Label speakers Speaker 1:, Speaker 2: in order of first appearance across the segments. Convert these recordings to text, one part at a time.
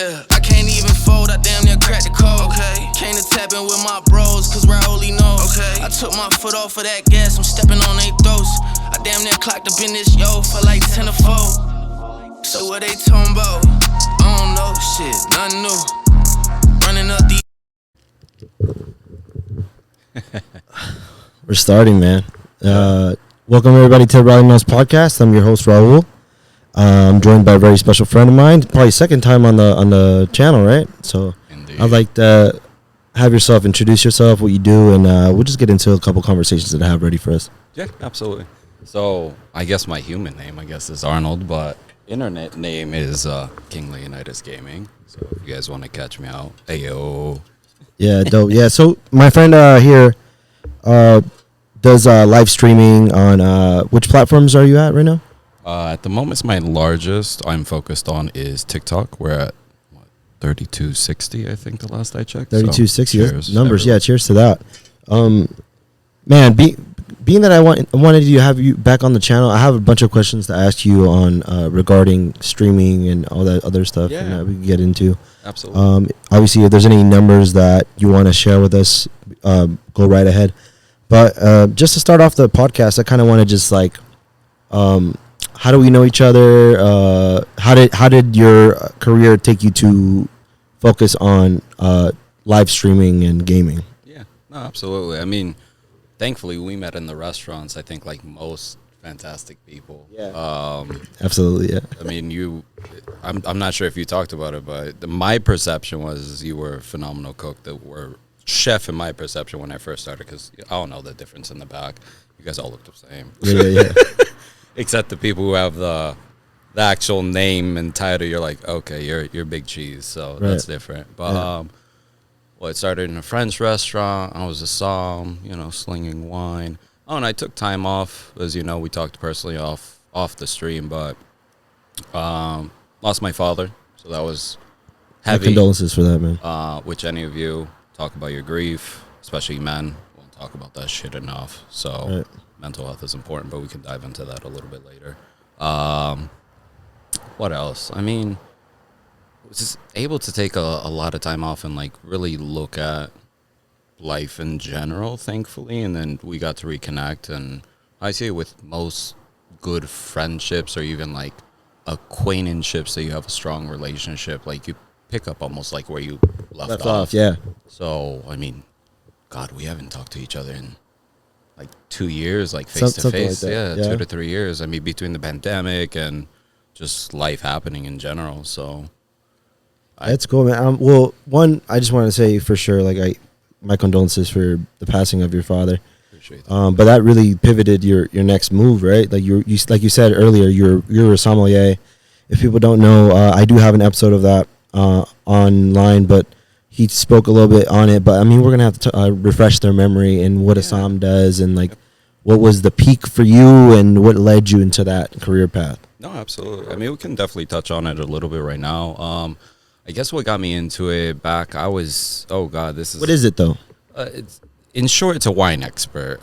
Speaker 1: Yeah, I can't even fold, I damn near cracked the code. Okay. Came to tap in with my bros, cause Raulyknows. Okay. I took my foot off of that gas, I'm stepping on they throats. I damn near clocked up in this yo for like 10 or 4. So what they talking about? I don't know, shit, nothing new. Running up the.
Speaker 2: We're starting, man. Welcome everybody to the Raulyknows podcast. I'm your host Raul. I'm joined by a very special friend of mine. Probably second time on the channel, right? So
Speaker 3: Indeed.
Speaker 2: I'd like to have yourself introduce yourself, what you do, and we'll just get into a couple conversations that I have ready for us.
Speaker 3: Yeah, absolutely. So I guess my human name, is Arnold, but internet name is King Leonidas Gaming. So if you guys want to catch me out, ayo.
Speaker 2: Yeah, dope. Yeah, so my friend here does live streaming on which platforms are you at right now?
Speaker 3: At the moment, my largest I'm focused on is TikTok. We're at 3260, I think, the last I checked.
Speaker 2: 3260
Speaker 3: cheers,
Speaker 2: numbers.
Speaker 3: everyone.
Speaker 2: Yeah, cheers to that. Man, being that I wanted to have you back on the channel, I have a bunch of questions to ask you on regarding streaming and all that other stuff that we can get into.
Speaker 3: Absolutely.
Speaker 2: Obviously, if there's any numbers that you want to share with us, go right ahead. But just to start off the podcast, I kind of want to just like, how do we know each other? How did your career take you to focus on live streaming and gaming?
Speaker 3: Yeah, no, absolutely. I mean, thankfully, we met in the restaurants, I think, like most fantastic people.
Speaker 2: Yeah. Absolutely, yeah.
Speaker 3: I mean, I'm not sure if you talked about it, but my perception was you were a phenomenal cook that were chef in my perception when I first started, because I don't know the difference in the back. You guys all look the same.
Speaker 2: Yeah.
Speaker 3: Except the people who have the actual name and title. You're like, okay, you're Big Cheese, so that's different. But it started in a French restaurant. I was a somm, slinging wine. Oh, and I took time off, as you know, we talked personally off the stream, but lost my father, so that was heavy.
Speaker 2: My condolences for that, man.
Speaker 3: Which any of you talk about your grief, especially men, won't talk about that shit enough. So mental health is important, but we can dive into that a little bit later. What else? I mean, I was just able to take a lot of time off and like really look at life in general, thankfully, and then we got to reconnect. And I see it with most good friendships or even like acquaintanceships that you have a strong relationship, like you pick up almost like where you left off.
Speaker 2: Yeah.
Speaker 3: So I mean, God, we haven't talked to each other in like 2 years, like face to face. Yeah, 2 to 3 years. I mean, between the pandemic and just life happening in general. So
Speaker 2: that's cool, man. Well, one, I just want to say for sure, like my condolences for the passing of your father.
Speaker 3: Appreciate that.
Speaker 2: But that really pivoted your next move, right? Like you like you said earlier, you're a sommelier. If people don't know, I do have an episode of that online, but he spoke a little bit on it. But I mean, we're gonna have to refresh their memory and what a somm does, and like what was the peak for you and what led you into that career path.
Speaker 3: No, absolutely. I mean, we can definitely touch on it a little bit right now. I guess what got me into it back, what is
Speaker 2: it though?
Speaker 3: In short, it's a wine expert.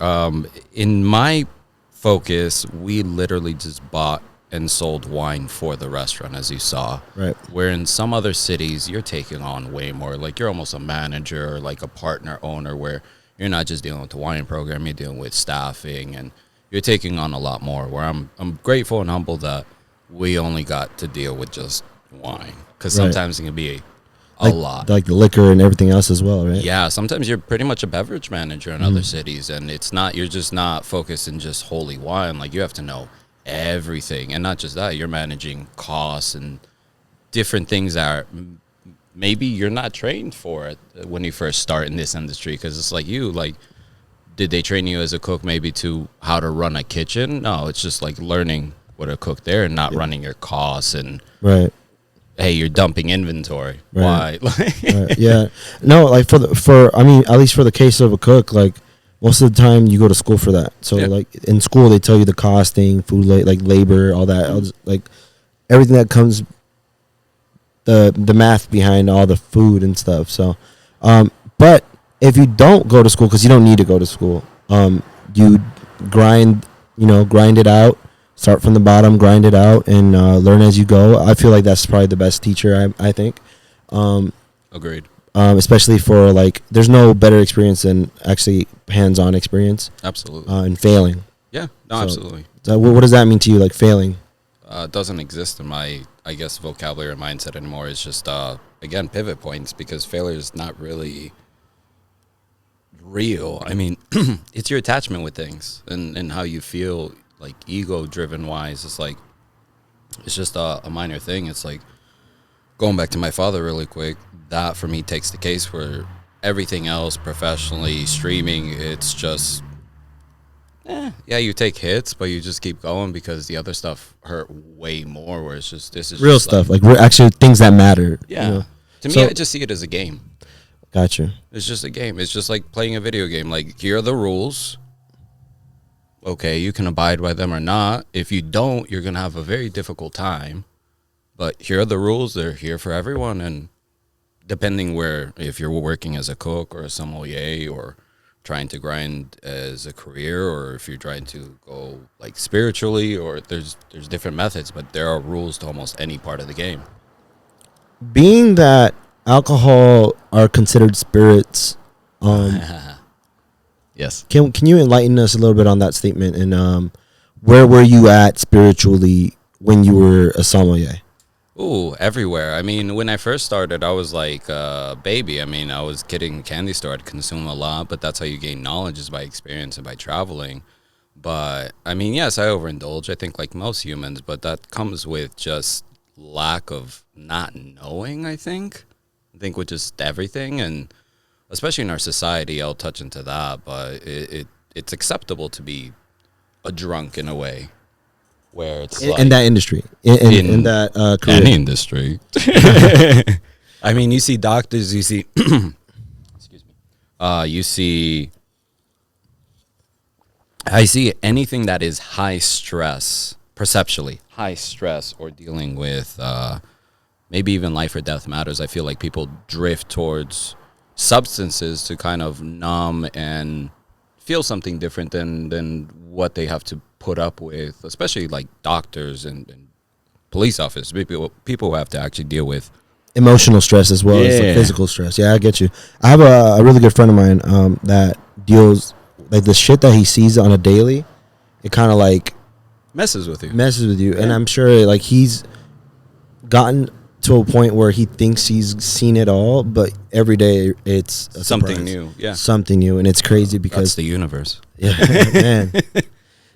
Speaker 3: In my focus, we literally just bought and sold wine for the restaurant, as you saw.
Speaker 2: Right.
Speaker 3: Where in some other cities, you're taking on way more. Like you're almost a manager or like a partner owner, where you're not just dealing with the wine program, you're dealing with staffing, and you're taking on a lot more. Where I'm grateful and humble that we only got to deal with just wine, because sometimes it can be a lot,
Speaker 2: like the liquor and everything else as well, right?
Speaker 3: Yeah, sometimes you're pretty much a beverage manager in other cities, and you're just not focused in just wholly wine. Like you have to know everything, and not just that, you're managing costs and different things that are maybe you're not trained for it when you first start in this industry, because it's like did they train you as a cook maybe to how to run a kitchen? No, it's just like learning what a cook there and not running your costs and hey, you're dumping inventory. Why?
Speaker 2: Yeah. No, like I mean, at least for the case of a cook, like most of the time you go to school for that. So like in school they tell you the costing, food, like labor, all that, like everything that comes, the math behind all the food and stuff. So, but if you don't go to school, because you don't need to go to school, you grind it out. Start from the bottom, grind it out, and learn as you go. I feel like that's probably the best teacher, I think.
Speaker 3: Agreed.
Speaker 2: Especially for like, there's no better experience than actually hands-on experience.
Speaker 3: Absolutely.
Speaker 2: And failing.
Speaker 3: Yeah. No,
Speaker 2: So,
Speaker 3: absolutely.
Speaker 2: What does that mean to you, like failing?
Speaker 3: It doesn't exist in my, I guess, vocabulary or mindset anymore. It's just, again, pivot points, because failure is not really real. I mean, it's your attachment with things and how you feel, like ego-driven wise. It's like, it's just a minor thing. It's like, going back to my father really quick, that for me takes the case where everything else, professionally, streaming, it's just, yeah, you take hits, but you just keep going because the other stuff hurt way more. Where it's just, this is
Speaker 2: Real
Speaker 3: just
Speaker 2: stuff, like real, actually things that matter.
Speaker 3: yeah.
Speaker 2: You know?
Speaker 3: To me,
Speaker 2: So-
Speaker 3: I just see it as a game.
Speaker 2: Gotcha.
Speaker 3: It's just a game. It's just like playing a video game. Like, here are the rules. Okay, you can abide by them or not. If you don't, you're gonna have a very difficult time. But here are the rules. They're here for everyone, and depending where, if you're working as a cook or a sommelier, or trying to grind as a career, or if you're trying to go like spiritually, or there's different methods, but there are rules to almost any part of the game.
Speaker 2: Being that alcohol are considered spirits,
Speaker 3: Yes.
Speaker 2: can you enlighten us a little bit on that statement? And where were you at spiritually when you were a sommelier?
Speaker 3: Ooh, everywhere. I mean, when I first started, I was like a baby. I mean, I was kidding candy store. I'd consume a lot, but that's how you gain knowledge, is by experience and by traveling. But, I mean, yes, I overindulge, I think, like most humans, but that comes with just lack of not knowing, I think with just everything. And especially in our society, I'll touch into that, but it's acceptable to be a drunk in a way. Where it's like,
Speaker 2: In that industry, in that career.
Speaker 3: any industry. I mean, you see doctors, you see, excuse me, I see anything that is high stress, perceptually high stress, or dealing with maybe even life or death matters. I feel like people drift towards substances to kind of numb and feel something different than what they have to put up with, especially like doctors and police officers, people who have to actually deal with
Speaker 2: Emotional stress as well as like physical stress. Yeah, I get you. I have a really good friend of mine that deals, like, the shit that he sees on a daily, it kind of like
Speaker 3: messes with you.
Speaker 2: Yeah. And I'm sure like he's gotten to a point where he thinks he's seen it all, but every day it's a
Speaker 3: Something
Speaker 2: surprise.
Speaker 3: new. Yeah.
Speaker 2: Something new. And it's crazy
Speaker 3: That's
Speaker 2: because
Speaker 3: the universe.
Speaker 2: yeah, man.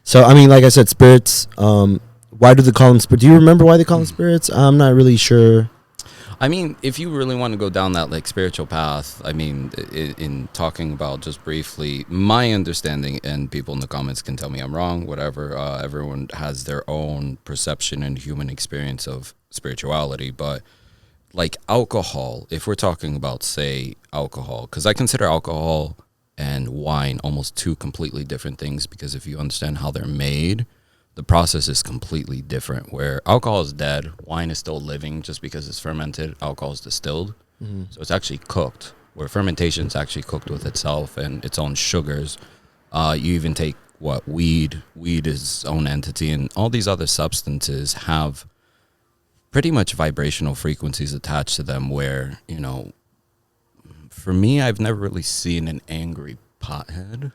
Speaker 2: So I mean, like I said, spirits, why do they call them spirits? Do you remember why they call them spirits? I'm not really sure.
Speaker 3: I mean, if you really want to go down that like spiritual path, I mean, in talking about just briefly, my understanding, and people in the comments can tell me I'm wrong, whatever, everyone has their own perception and human experience of spirituality, but like alcohol, if we're talking about, say, alcohol, because I consider alcohol and wine almost two completely different things, because if you understand how they're made, the process is completely different. Where alcohol is dead, wine is still living. Just because it's fermented, alcohol is distilled. Mm-hmm. So it's actually cooked, where fermentation is actually cooked with itself and its own sugars. You even take weed is its own entity, and all these other substances have pretty much vibrational frequencies attached to them, where, you know, for me, I've never really seen an angry pothead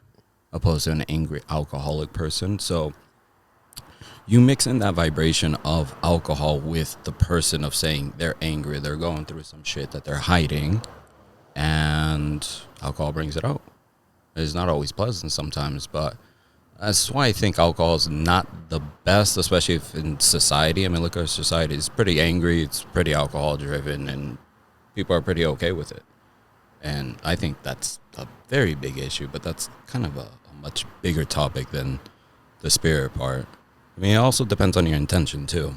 Speaker 3: opposed to an angry alcoholic person. So you mix in that vibration of alcohol with the person of saying they're angry, they're going through some shit that they're hiding, and alcohol brings it out. It's not always pleasant sometimes, but that's why I think alcohol is not the best, especially if in society. I mean, look, our society is pretty angry, it's pretty alcohol driven, and people are pretty okay with it. And I think that's a very big issue, but that's kind of a much bigger topic than the spirit part. I mean, it also depends on your intention too.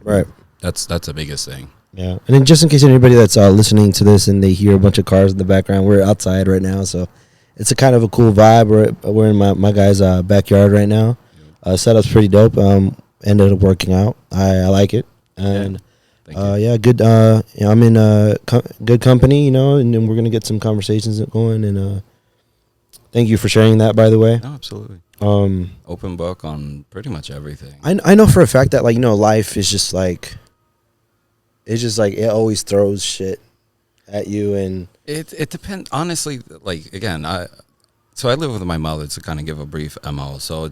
Speaker 2: Right.
Speaker 3: That's the biggest thing.
Speaker 2: Yeah. And then just in case anybody that's listening to this and they hear a bunch of cars in the background, we're outside right now, so it's a kind of a cool vibe. We're in my guy's backyard right now. Setup's pretty dope. Ended up working out. I like it. And yeah, good. You know, I'm in good company, you know, and then we're gonna get some conversations going. And thank you for sharing that, by the way.
Speaker 3: No, absolutely. Open book on pretty much everything.
Speaker 2: I know for a fact that, like, you know, life is just like, it's just like it always throws shit at you, and
Speaker 3: It depends. Honestly, like, again, I live with my mother, to kind of give a brief MO. So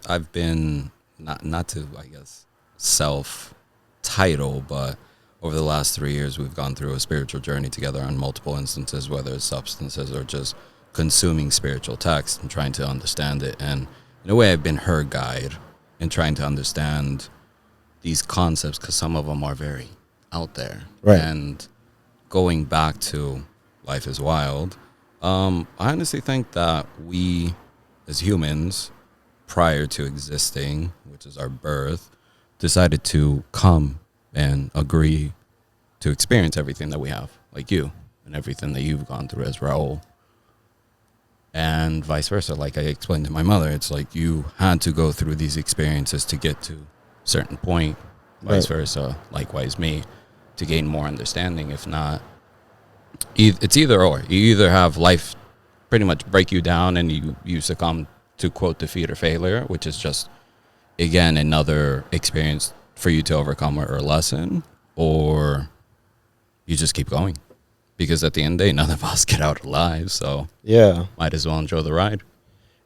Speaker 3: I've been, not to, I guess, self title, but over the last 3 years, we've gone through a spiritual journey together on multiple instances, whether it's substances or just consuming spiritual text and trying to understand it. And in a way, I've been her guide in trying to understand these concepts, because some of them are very out there.
Speaker 2: Right.
Speaker 3: And going back to Life is Wild, I honestly think that we, as humans, prior to existing, which is our birth, decided to come and agree to experience everything that we have, like you, and everything that you've gone through as Raul. And vice versa. Like I explained to my mother, it's like you had to go through these experiences to get to a certain point, vice versa, likewise me, to gain more understanding. If not, it's either or. You either have life pretty much break you down and you succumb to, quote, defeat or failure, which is just, again, another experience for you to overcome or a lesson, or you just keep going. Because at the end of the day, none of us get out alive, so
Speaker 2: yeah,
Speaker 3: might as well enjoy the ride.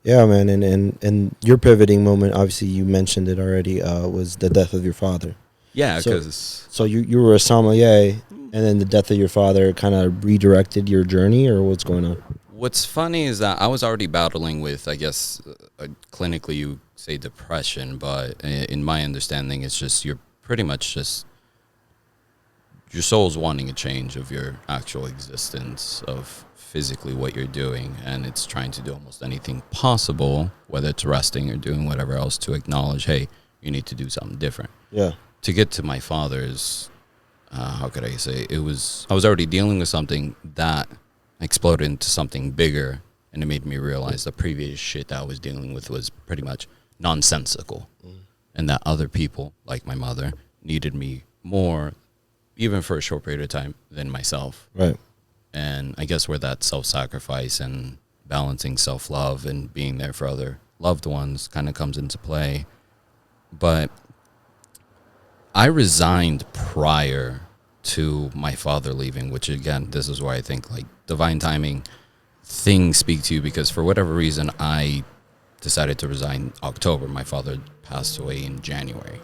Speaker 2: Yeah, man, and your pivoting moment, obviously you mentioned it already, was the death of your father.
Speaker 3: Yeah, because...
Speaker 2: So you were a sommelier, and then the death of your father kind of redirected your journey, or what's going on?
Speaker 3: What's funny is that I was already battling with, I guess, clinically you say depression, but in my understanding, it's just you're pretty much just... your soul's wanting a change of your actual existence, of physically what you're doing, and it's trying to do almost anything possible, whether it's resting or doing whatever else, to acknowledge, hey, you need to do something different.
Speaker 2: Yeah.
Speaker 3: To get to my father's, how could I say, I was already dealing with something that exploded into something bigger, and it made me realize the previous shit that I was dealing with was pretty much nonsensical, and that other people, like my mother, needed me more, even for a short period of time, than myself.
Speaker 2: Right.
Speaker 3: And I guess where that self-sacrifice and balancing self-love and being there for other loved ones kind of comes into play. But I resigned prior to my father leaving, which, again, this is where I think, like, divine timing, things speak to you, because for whatever reason, I decided to resign October. My father passed away in January.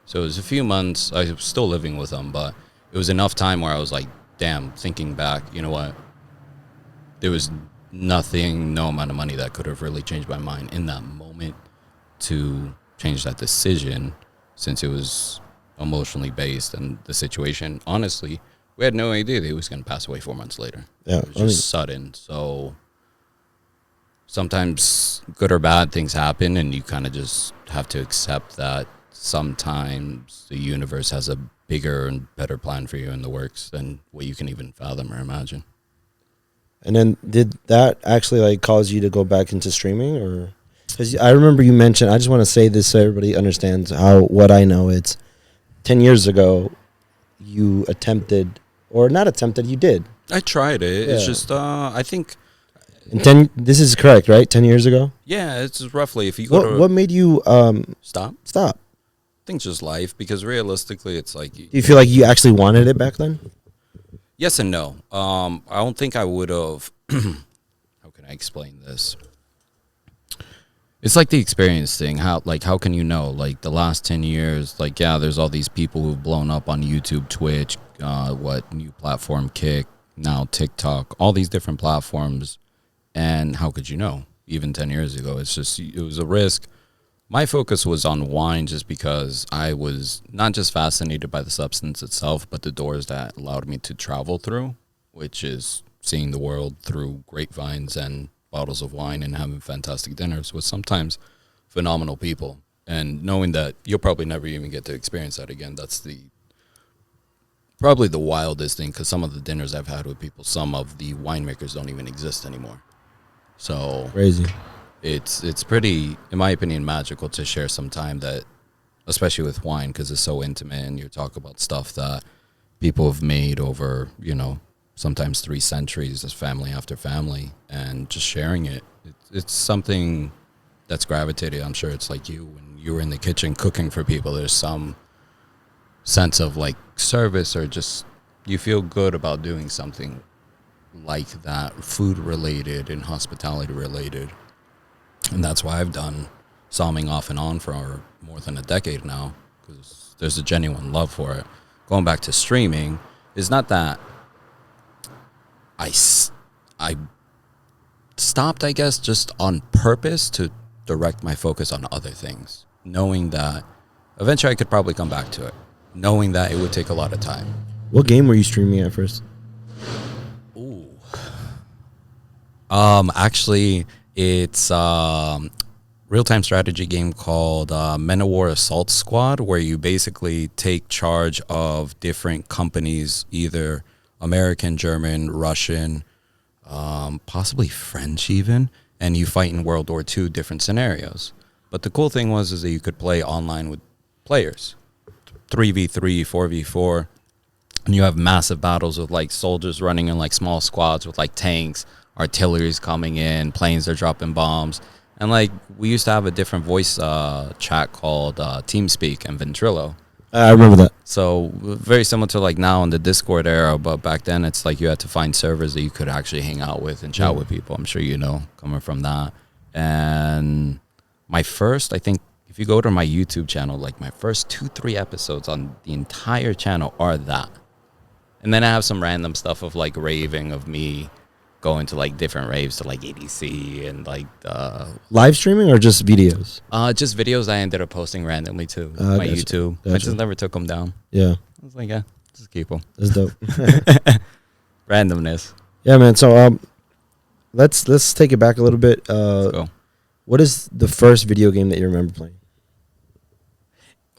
Speaker 3: So it was a few months. I was still living with him, but it was enough time where I was like, damn, thinking back, you know what? There was nothing, no amount of money that could have really changed my mind in that moment to change that decision, since it was emotionally based, and the situation, honestly, we had no idea that he was going to pass away 4 months later.
Speaker 2: Yeah.
Speaker 3: It was just sudden. So sometimes good or bad things happen, and you kind of just have to accept that sometimes the universe has a bigger and better plan for you in the works than what you can even fathom or imagine.
Speaker 2: And then did that actually like cause you to go back into streaming, or? Because I remember you mentioned, I just want to say this so everybody understands what I know. It's 10 years ago you attempted, or not attempted, you did.
Speaker 3: I tried it.
Speaker 2: Yeah.
Speaker 3: It's just, I think...
Speaker 2: And this is correct, right? 10 years ago?
Speaker 3: Yeah, it's roughly, if you go
Speaker 2: What made you
Speaker 3: Stop?
Speaker 2: stop?
Speaker 3: I think just life, because realistically, it's like...
Speaker 2: Do you feel like you actually wanted it back then?
Speaker 3: Yes and no. I don't think I would have... How can I explain this? It's like the experience thing. How can you know? Like, the last 10 years, like, yeah, there's all these people who've blown up on YouTube, Twitch, new platform, Kick, now TikTok, all these different platforms. And how could you know? Even 10 years ago, it was a risk. My focus was on wine, just because I was not just fascinated by the substance itself, but the doors that allowed me to travel through, which is seeing the world through grapevines and bottles of wine and having fantastic dinners with sometimes phenomenal people. And knowing that you'll probably never even get to experience that again, that's probably the wildest thing, because some of the dinners I've had with people, some of the winemakers don't even exist anymore. So
Speaker 2: Crazy.
Speaker 3: It's pretty, in my opinion, magical to share some time that, especially with wine, because it's so intimate, and you talk about stuff that people have made over, sometimes 3 centuries, as family after family, and just sharing it. It's something that's gravitated. I'm sure it's like you, when you were in the kitchen cooking for people, there's some sense of like service, or just you feel good about doing something like that, food related and hospitality related. And that's why I've done somming off and on for more than a decade now, because there's a genuine love for it. Going back to streaming, is not that I stopped, I guess, just on purpose to direct my focus on other things, knowing that eventually I could probably come back to it, knowing that it would take a lot of time.
Speaker 2: What game were you streaming at first?
Speaker 3: Ooh. Actually, it's real-time strategy game called Men of War Assault Squad, where you basically take charge of different companies, either American, German, Russian, possibly French even, and you fight in World War II different scenarios. But the cool thing is that you could play online with players, 3v3, 4v4, and you have massive battles with like soldiers running in like small squads with like tanks, artillery's coming in, planes are dropping bombs. And like we used to have a different voice chat called TeamSpeak and Ventrilo.
Speaker 2: I remember that.
Speaker 3: So very similar to like now in the Discord era, but back then it's like you had to find servers that you could actually hang out with and chat with people. I'm sure you know, coming from that. And my first, I think, if you go to my YouTube channel, like my first 2-3 episodes on the entire channel are that. And then I have some random stuff of like raving of me going to like different raves to like ADC and like
Speaker 2: Live streaming or just videos?
Speaker 3: Just videos I ended up posting randomly to my
Speaker 2: gotcha.
Speaker 3: YouTube. I just never took them down.
Speaker 2: Yeah.
Speaker 3: I was like, yeah, just keep them.
Speaker 2: That's dope.
Speaker 3: Randomness.
Speaker 2: Yeah, man. So let's take it back a little bit.
Speaker 3: Let's go.
Speaker 2: What is the first video game that you remember playing?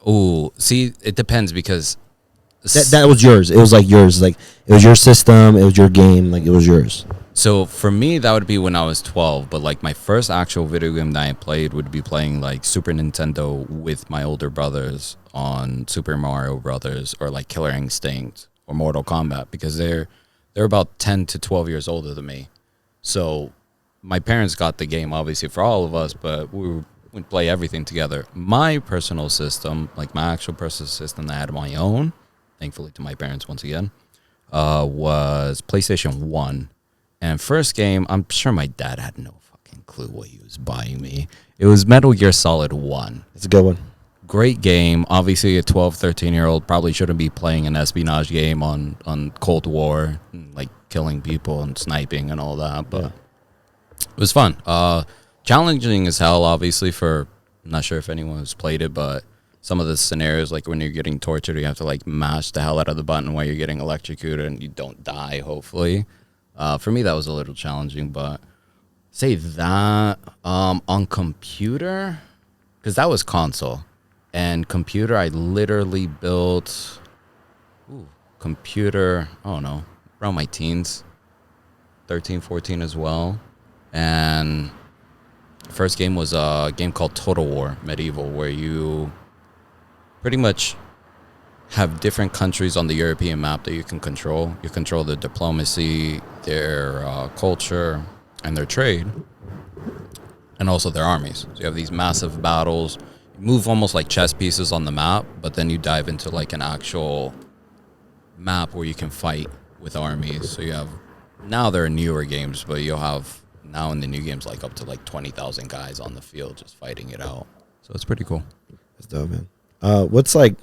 Speaker 3: Oh, see, it depends because
Speaker 2: That was yours. It was like yours. Like it was your system. It was your game. Like it was yours.
Speaker 3: So for me, that would be when I was 12. But like my first actual video game that I played would be playing like Super Nintendo with my older brothers on Super Mario Brothers or like Killer Instinct or Mortal Kombat, because they're about 10 to 12 years older than me. So my parents got the game obviously for all of us, but we'd play everything together. My personal system, like my actual personal system that I had on my own, thankfully to my parents once again, was PlayStation 1. And first game, I'm sure my dad had no fucking clue what he was buying me. It was Metal Gear Solid 1.
Speaker 2: It's a good one.
Speaker 3: Great game. Obviously, a 12, 13-year-old probably shouldn't be playing an espionage game on Cold War, and, like killing people and sniping and all that. But it was fun. Challenging as hell, obviously, for, I'm not sure if anyone has played it, but some of the scenarios, like when you're getting tortured, you have to like mash the hell out of the button while you're getting electrocuted and you don't die, hopefully. For me, that was a little challenging, but say that on computer, because that was console. And computer, I literally built computer, I don't know, around my teens, 13, 14 as well. And first game was a game called Total War Medieval, where you pretty much have different countries on the European map that you can control. You control their diplomacy, their culture, and their trade, and also their armies. So you have these massive battles. You move almost like chess pieces on the map, but then you dive into like an actual map where you can fight with armies. So you have, now there are newer games, but you'll have now in the new games like up to like 20,000 guys on the field just fighting it out. So it's pretty cool.
Speaker 2: That's dope, man. What's like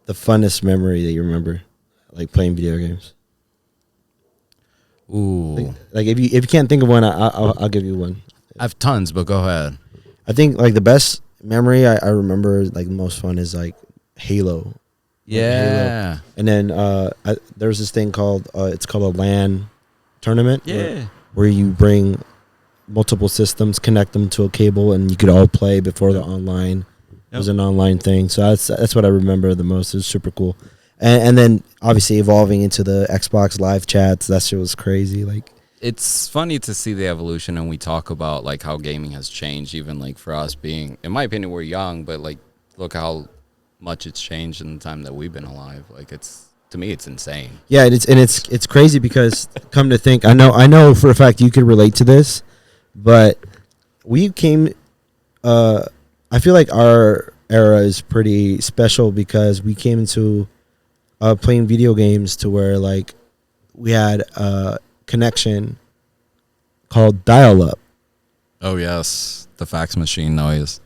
Speaker 2: the funnest memory that you remember, like playing video games?
Speaker 3: Ooh,
Speaker 2: Like if you can't think of one, I'll give you one.
Speaker 3: I have tons, but go ahead.
Speaker 2: I think like the best memory I remember, like the most fun, is like Halo.
Speaker 3: Yeah.
Speaker 2: Halo. And then there's this thing called it's called a LAN tournament.
Speaker 3: Yeah.
Speaker 2: Where you bring multiple systems, connect them to a cable, and you could all play before the online. It was an online thing, so that's what I remember the most. It was super cool, and then obviously evolving into the Xbox live chats. That shit was crazy. Like,
Speaker 3: it's funny to see the evolution, and we talk about like how gaming has changed. Even like for us being, in my opinion, we're young, but like look how much it's changed in the time that we've been alive. Like it's, to me, it's insane.
Speaker 2: Yeah, it's crazy because come to think, I know for a fact you could relate to this, but we came. I feel like our era is pretty special because we came into playing video games to where like we had a connection called dial-up.
Speaker 3: Oh yes, the fax machine noise.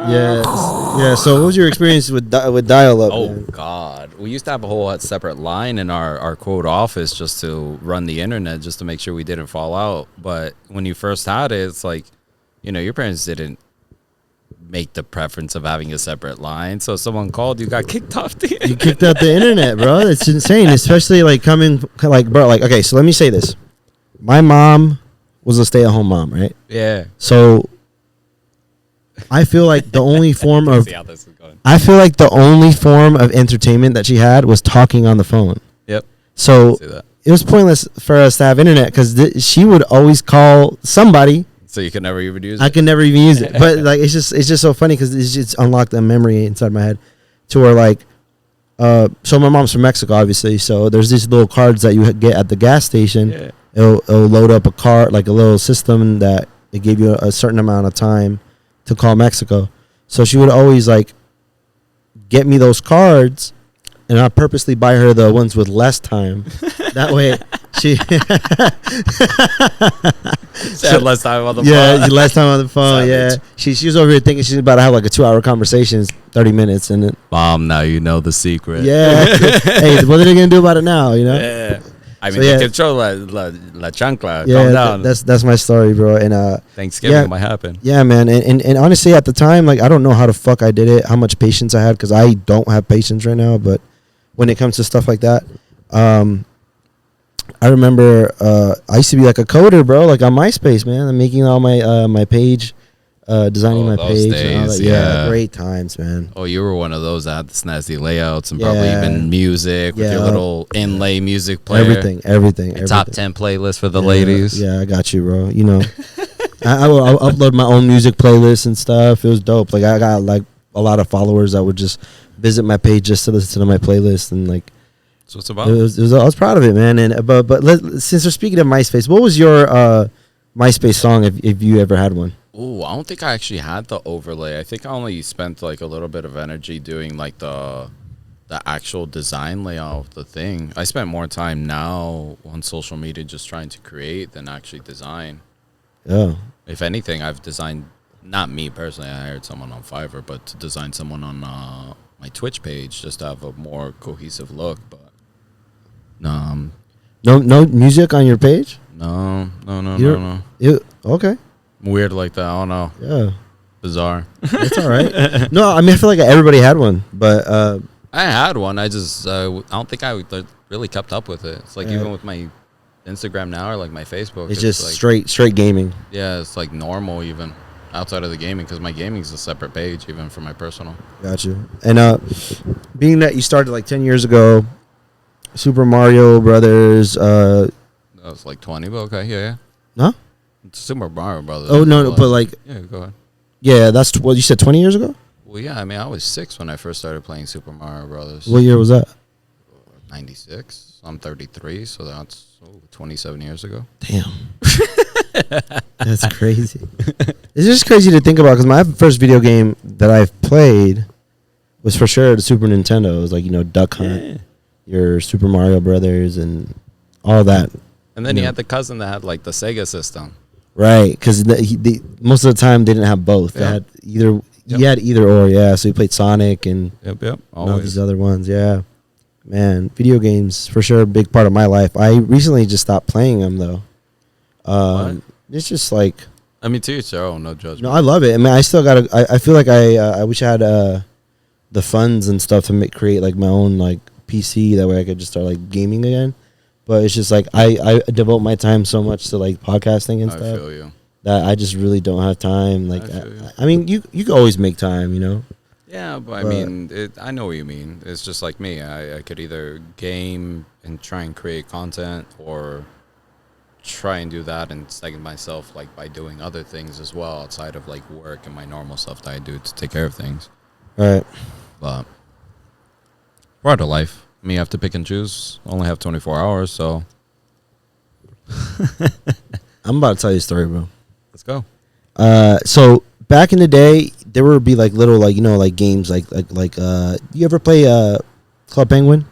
Speaker 2: Yeah. So what was your experience with dial-up?
Speaker 3: Oh
Speaker 2: man?
Speaker 3: God, we used to have a whole separate line in our quote office just to run the internet, just to make sure we didn't fall out. But when you first had it, it's like, your parents didn't make the preference of having a separate line. So if someone called, you got kicked off the internet.
Speaker 2: You kicked out the internet, bro. It's insane, especially like coming like, bro, like, okay, so let me say this. My mom was a stay-at-home mom, right?
Speaker 3: Yeah.
Speaker 2: So I feel like the only form of
Speaker 3: See how this is going.
Speaker 2: I feel like the only form of entertainment that she had was talking on the phone.
Speaker 3: Yep.
Speaker 2: So
Speaker 3: See that.
Speaker 2: it was pointless for us to have internet because she would always call somebody.
Speaker 3: So you could never even use it.
Speaker 2: I could never even use it, but like it's just so funny because it's just unlocked a memory inside my head to where like, so my mom's from Mexico, obviously. So there's these little cards that you get at the gas station.
Speaker 3: Yeah.
Speaker 2: It'll load up a card, like a little system that it gave you a certain amount of time to call Mexico. So she would always like get me those cards, and I purposely buy her the ones with less time. That way, she
Speaker 3: had less time on the phone.
Speaker 2: Yeah, less time on the phone.
Speaker 3: Savage.
Speaker 2: Yeah, she was over here thinking she's about to have like a 2-hour conversation, 30 minutes, and then
Speaker 3: Mom, now you know the secret.
Speaker 2: yeah. Hey, what are they gonna do about it now? You know?
Speaker 3: Yeah. I
Speaker 2: So,
Speaker 3: mean,
Speaker 2: yeah.
Speaker 3: control la chancla.
Speaker 2: Yeah,
Speaker 3: Calm down.
Speaker 2: that's my story, bro. And
Speaker 3: Thanksgiving
Speaker 2: yeah.
Speaker 3: might happen.
Speaker 2: yeah, man. And honestly, at the time, like I don't know how the fuck I did it, how much patience I had, because I don't have patience right now. But when it comes to stuff like that, I remember I used to be like a coder, bro, like on MySpace, man. I'm making all my my page, designing my
Speaker 3: Those
Speaker 2: page. And all
Speaker 3: days,
Speaker 2: that.
Speaker 3: yeah.
Speaker 2: Great times, man.
Speaker 3: Oh, you were one of those that had the snazzy layouts and probably
Speaker 2: Yeah.
Speaker 3: even music with
Speaker 2: Yeah.
Speaker 3: your little inlay music player.
Speaker 2: Everything.
Speaker 3: Your top 10 playlist for the
Speaker 2: Yeah,
Speaker 3: ladies.
Speaker 2: Yeah, I got you, bro. You know, I'll upload my own music playlists and stuff. It was dope. Like I got like a lot of followers that would just visit my page just to listen to my playlist, and like
Speaker 3: That's what it's about.
Speaker 2: I was proud of it, man. And but since we're speaking of MySpace, what was your MySpace song if you ever had one?
Speaker 3: Ooh, I don't think I actually had the overlay. I think I only spent like a little bit of energy doing like the actual design layout of the thing. I spent more time now on social media just trying to create than actually design.
Speaker 2: Yeah.
Speaker 3: If anything, I've designed, not me personally, I hired someone on Fiverr, but to design someone on my Twitch page just to have a more cohesive look. But
Speaker 2: No music on your page?
Speaker 3: no.
Speaker 2: Okay.
Speaker 3: Weird like that. I don't know.
Speaker 2: Yeah.
Speaker 3: Bizarre.
Speaker 2: That's all right. No, I mean I feel like everybody had one, but
Speaker 3: I had one. I just I don't think I really kept up with it. It's like even with my Instagram now or like my Facebook,
Speaker 2: it's just
Speaker 3: like,
Speaker 2: straight gaming.
Speaker 3: Yeah, it's like normal even outside of the gaming because my gaming is a separate page even for my personal.
Speaker 2: Got you. And being that you started like 10 years ago, Super Mario Brothers.
Speaker 3: That was like 20, but okay, yeah.
Speaker 2: No?
Speaker 3: It's Super Mario Brothers.
Speaker 2: Oh no, but like
Speaker 3: yeah, go ahead.
Speaker 2: yeah, that's what you said 20 years ago.
Speaker 3: Well, yeah, I mean, I was 6 when I first started playing Super Mario Brothers.
Speaker 2: What year was that?
Speaker 3: 96. I'm 33, so that's 27 years ago.
Speaker 2: Damn. That's crazy. It's just crazy to think about because my first video game that I've played was for sure the Super Nintendo. It was like, Duck Hunt, your Super Mario Brothers, and all that.
Speaker 3: And then you had the cousin that had like the Sega system.
Speaker 2: Right, because most of the time they didn't have both. They
Speaker 3: Yeah.
Speaker 2: had either.
Speaker 3: Yep.
Speaker 2: You had either or, yeah. So you played Sonic and
Speaker 3: Yep.
Speaker 2: all these other ones, yeah. Man, video games for sure a big part of my life. I recently just stopped playing them though. It's just like
Speaker 3: I mean, to each their own, no judgment.
Speaker 2: no, I love it. I mean, I still got to. I feel like I wish I had the funds and stuff to create like my own like PC. That way I could just start like gaming again. But it's just like I devote my time so much to like podcasting and
Speaker 3: I
Speaker 2: stuff
Speaker 3: feel you.
Speaker 2: that I just really don't have time. Like
Speaker 3: I feel you.
Speaker 2: I mean, you can always make time,
Speaker 3: Yeah, but I mean, I know what you mean. It's just like me. I could either game and try and create content or try and do that and second myself like by doing other things as well outside of like work and my normal stuff that I do to take care of things.
Speaker 2: Right.
Speaker 3: But part of life. I mean, you have to pick and choose. Only have 24 hours, so
Speaker 2: I'm about to tell you a story, bro.
Speaker 3: let's go.
Speaker 2: So back in the day, there would be like little like like games like you ever play Club Penguin?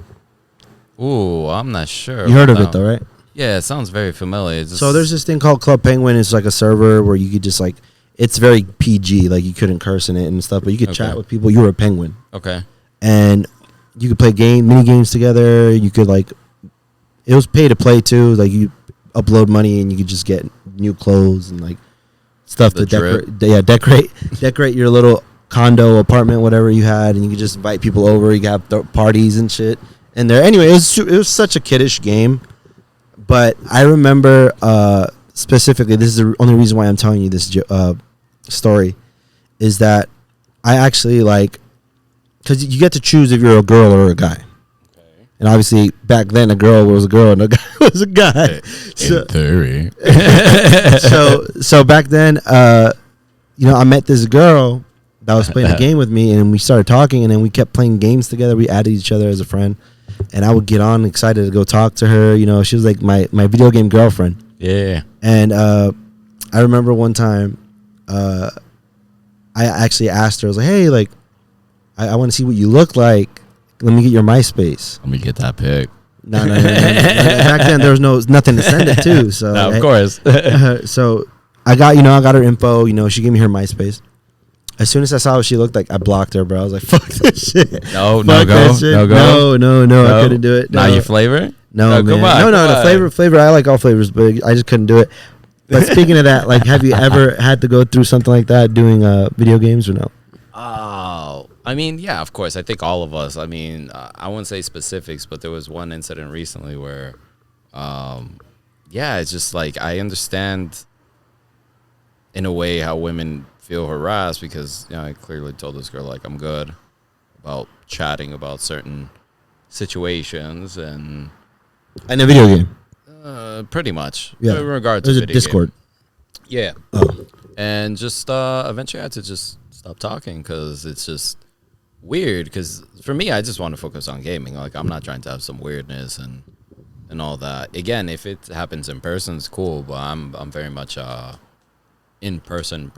Speaker 3: Ooh, I'm not sure.
Speaker 2: You heard of
Speaker 3: No.
Speaker 2: it though, right?
Speaker 3: Yeah, it sounds very familiar.
Speaker 2: So there's this thing called Club Penguin. It's like a server where you could just like, it's very PG, like you couldn't curse in it and stuff, but you could chat with people. You were a penguin,
Speaker 3: Okay.
Speaker 2: and you could play mini games together. You could like, it was pay to play too. Like you upload money and you could just get new clothes and like stuff
Speaker 3: The
Speaker 2: to
Speaker 3: drip.
Speaker 2: decorate your little condo, apartment, whatever you had, and you could just invite people over. You could have parties and shit in there. Anyway, it was such a kiddish game. But I remember specifically, this is the only reason why I'm telling you this story, is that I actually like, because you get to choose if you're a girl or a guy. Okay. And obviously, back then, a girl was a girl and a guy was a guy.
Speaker 3: In theory.
Speaker 2: so back then, I met this girl that was playing a game with me, and we started talking, and then we kept playing games together. We added each other as a friend. And I would get on excited to go talk to her. She was like my video game girlfriend.
Speaker 3: Yeah.
Speaker 2: And I remember one time I actually asked her, I was like, hey, like, I want to see what you look like. Let me get your MySpace.
Speaker 3: Let me get that pic.
Speaker 2: No. Back then, there was nothing to send it to. So
Speaker 3: No, of course.
Speaker 2: so I got her info. She gave me her MySpace. As soon as I saw what she looked like, I blocked her, bro. I was like, fuck this shit.
Speaker 3: No
Speaker 2: Fuck
Speaker 3: go.
Speaker 2: that shit.
Speaker 3: No go.
Speaker 2: No, I couldn't do it.
Speaker 3: Not your flavor?
Speaker 2: No, man.
Speaker 3: Come on,
Speaker 2: No,
Speaker 3: come
Speaker 2: the
Speaker 3: on.
Speaker 2: flavor. I like all flavors, but I just couldn't do it. But speaking of that, like, have you ever had to go through something like that doing video games or no?
Speaker 3: Oh, I mean, yeah, of course. I think all of us. I mean, I wouldn't say specifics, but there was one incident recently where, it's just like I understand in a way how women feel harassed because I clearly told this girl like I'm good about chatting about certain situations and
Speaker 2: In a video game.
Speaker 3: pretty much
Speaker 2: Yeah.
Speaker 3: in regards
Speaker 2: There's
Speaker 3: to
Speaker 2: a
Speaker 3: video
Speaker 2: Discord.
Speaker 3: game. Yeah.
Speaker 2: Oh.
Speaker 3: And just eventually I had to just stop talking because it's just weird because for me I just want to focus on gaming. Like I'm not trying to have some weirdness and all that. Again, if it happens in person it's cool, but I'm very much in person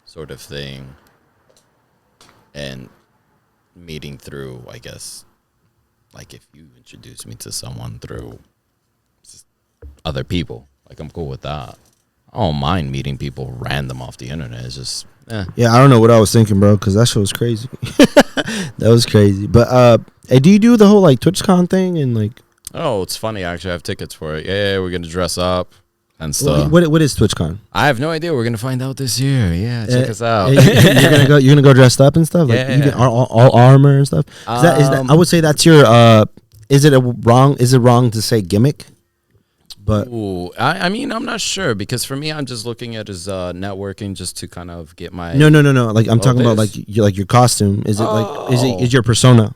Speaker 3: sort of thing, and meeting through, I guess, like if you introduce me to someone through other people, like I'm cool with that. I don't mind meeting people random off the internet. It's just
Speaker 2: Yeah, I don't know what I was thinking, bro, because that shit was crazy. That was crazy. But hey, do you do the whole like TwitchCon thing and like?
Speaker 3: Oh, it's funny. Actually, I have tickets for it. Yeah, we're gonna dress up and stuff.
Speaker 2: What is TwitchCon?
Speaker 3: I have no idea. We're gonna find out this year. Yeah, check us out.
Speaker 2: You're gonna go dressed up and stuff. Like,
Speaker 3: Yeah.
Speaker 2: even all armor and stuff. Is that I would say that's your. Is it wrong to say gimmick? But
Speaker 3: Ooh, I mean, I'm not sure because for me, I'm just looking at as networking just to kind of get my
Speaker 2: no. Like I'm talking about
Speaker 3: this.
Speaker 2: like your costume. Is it like is your persona?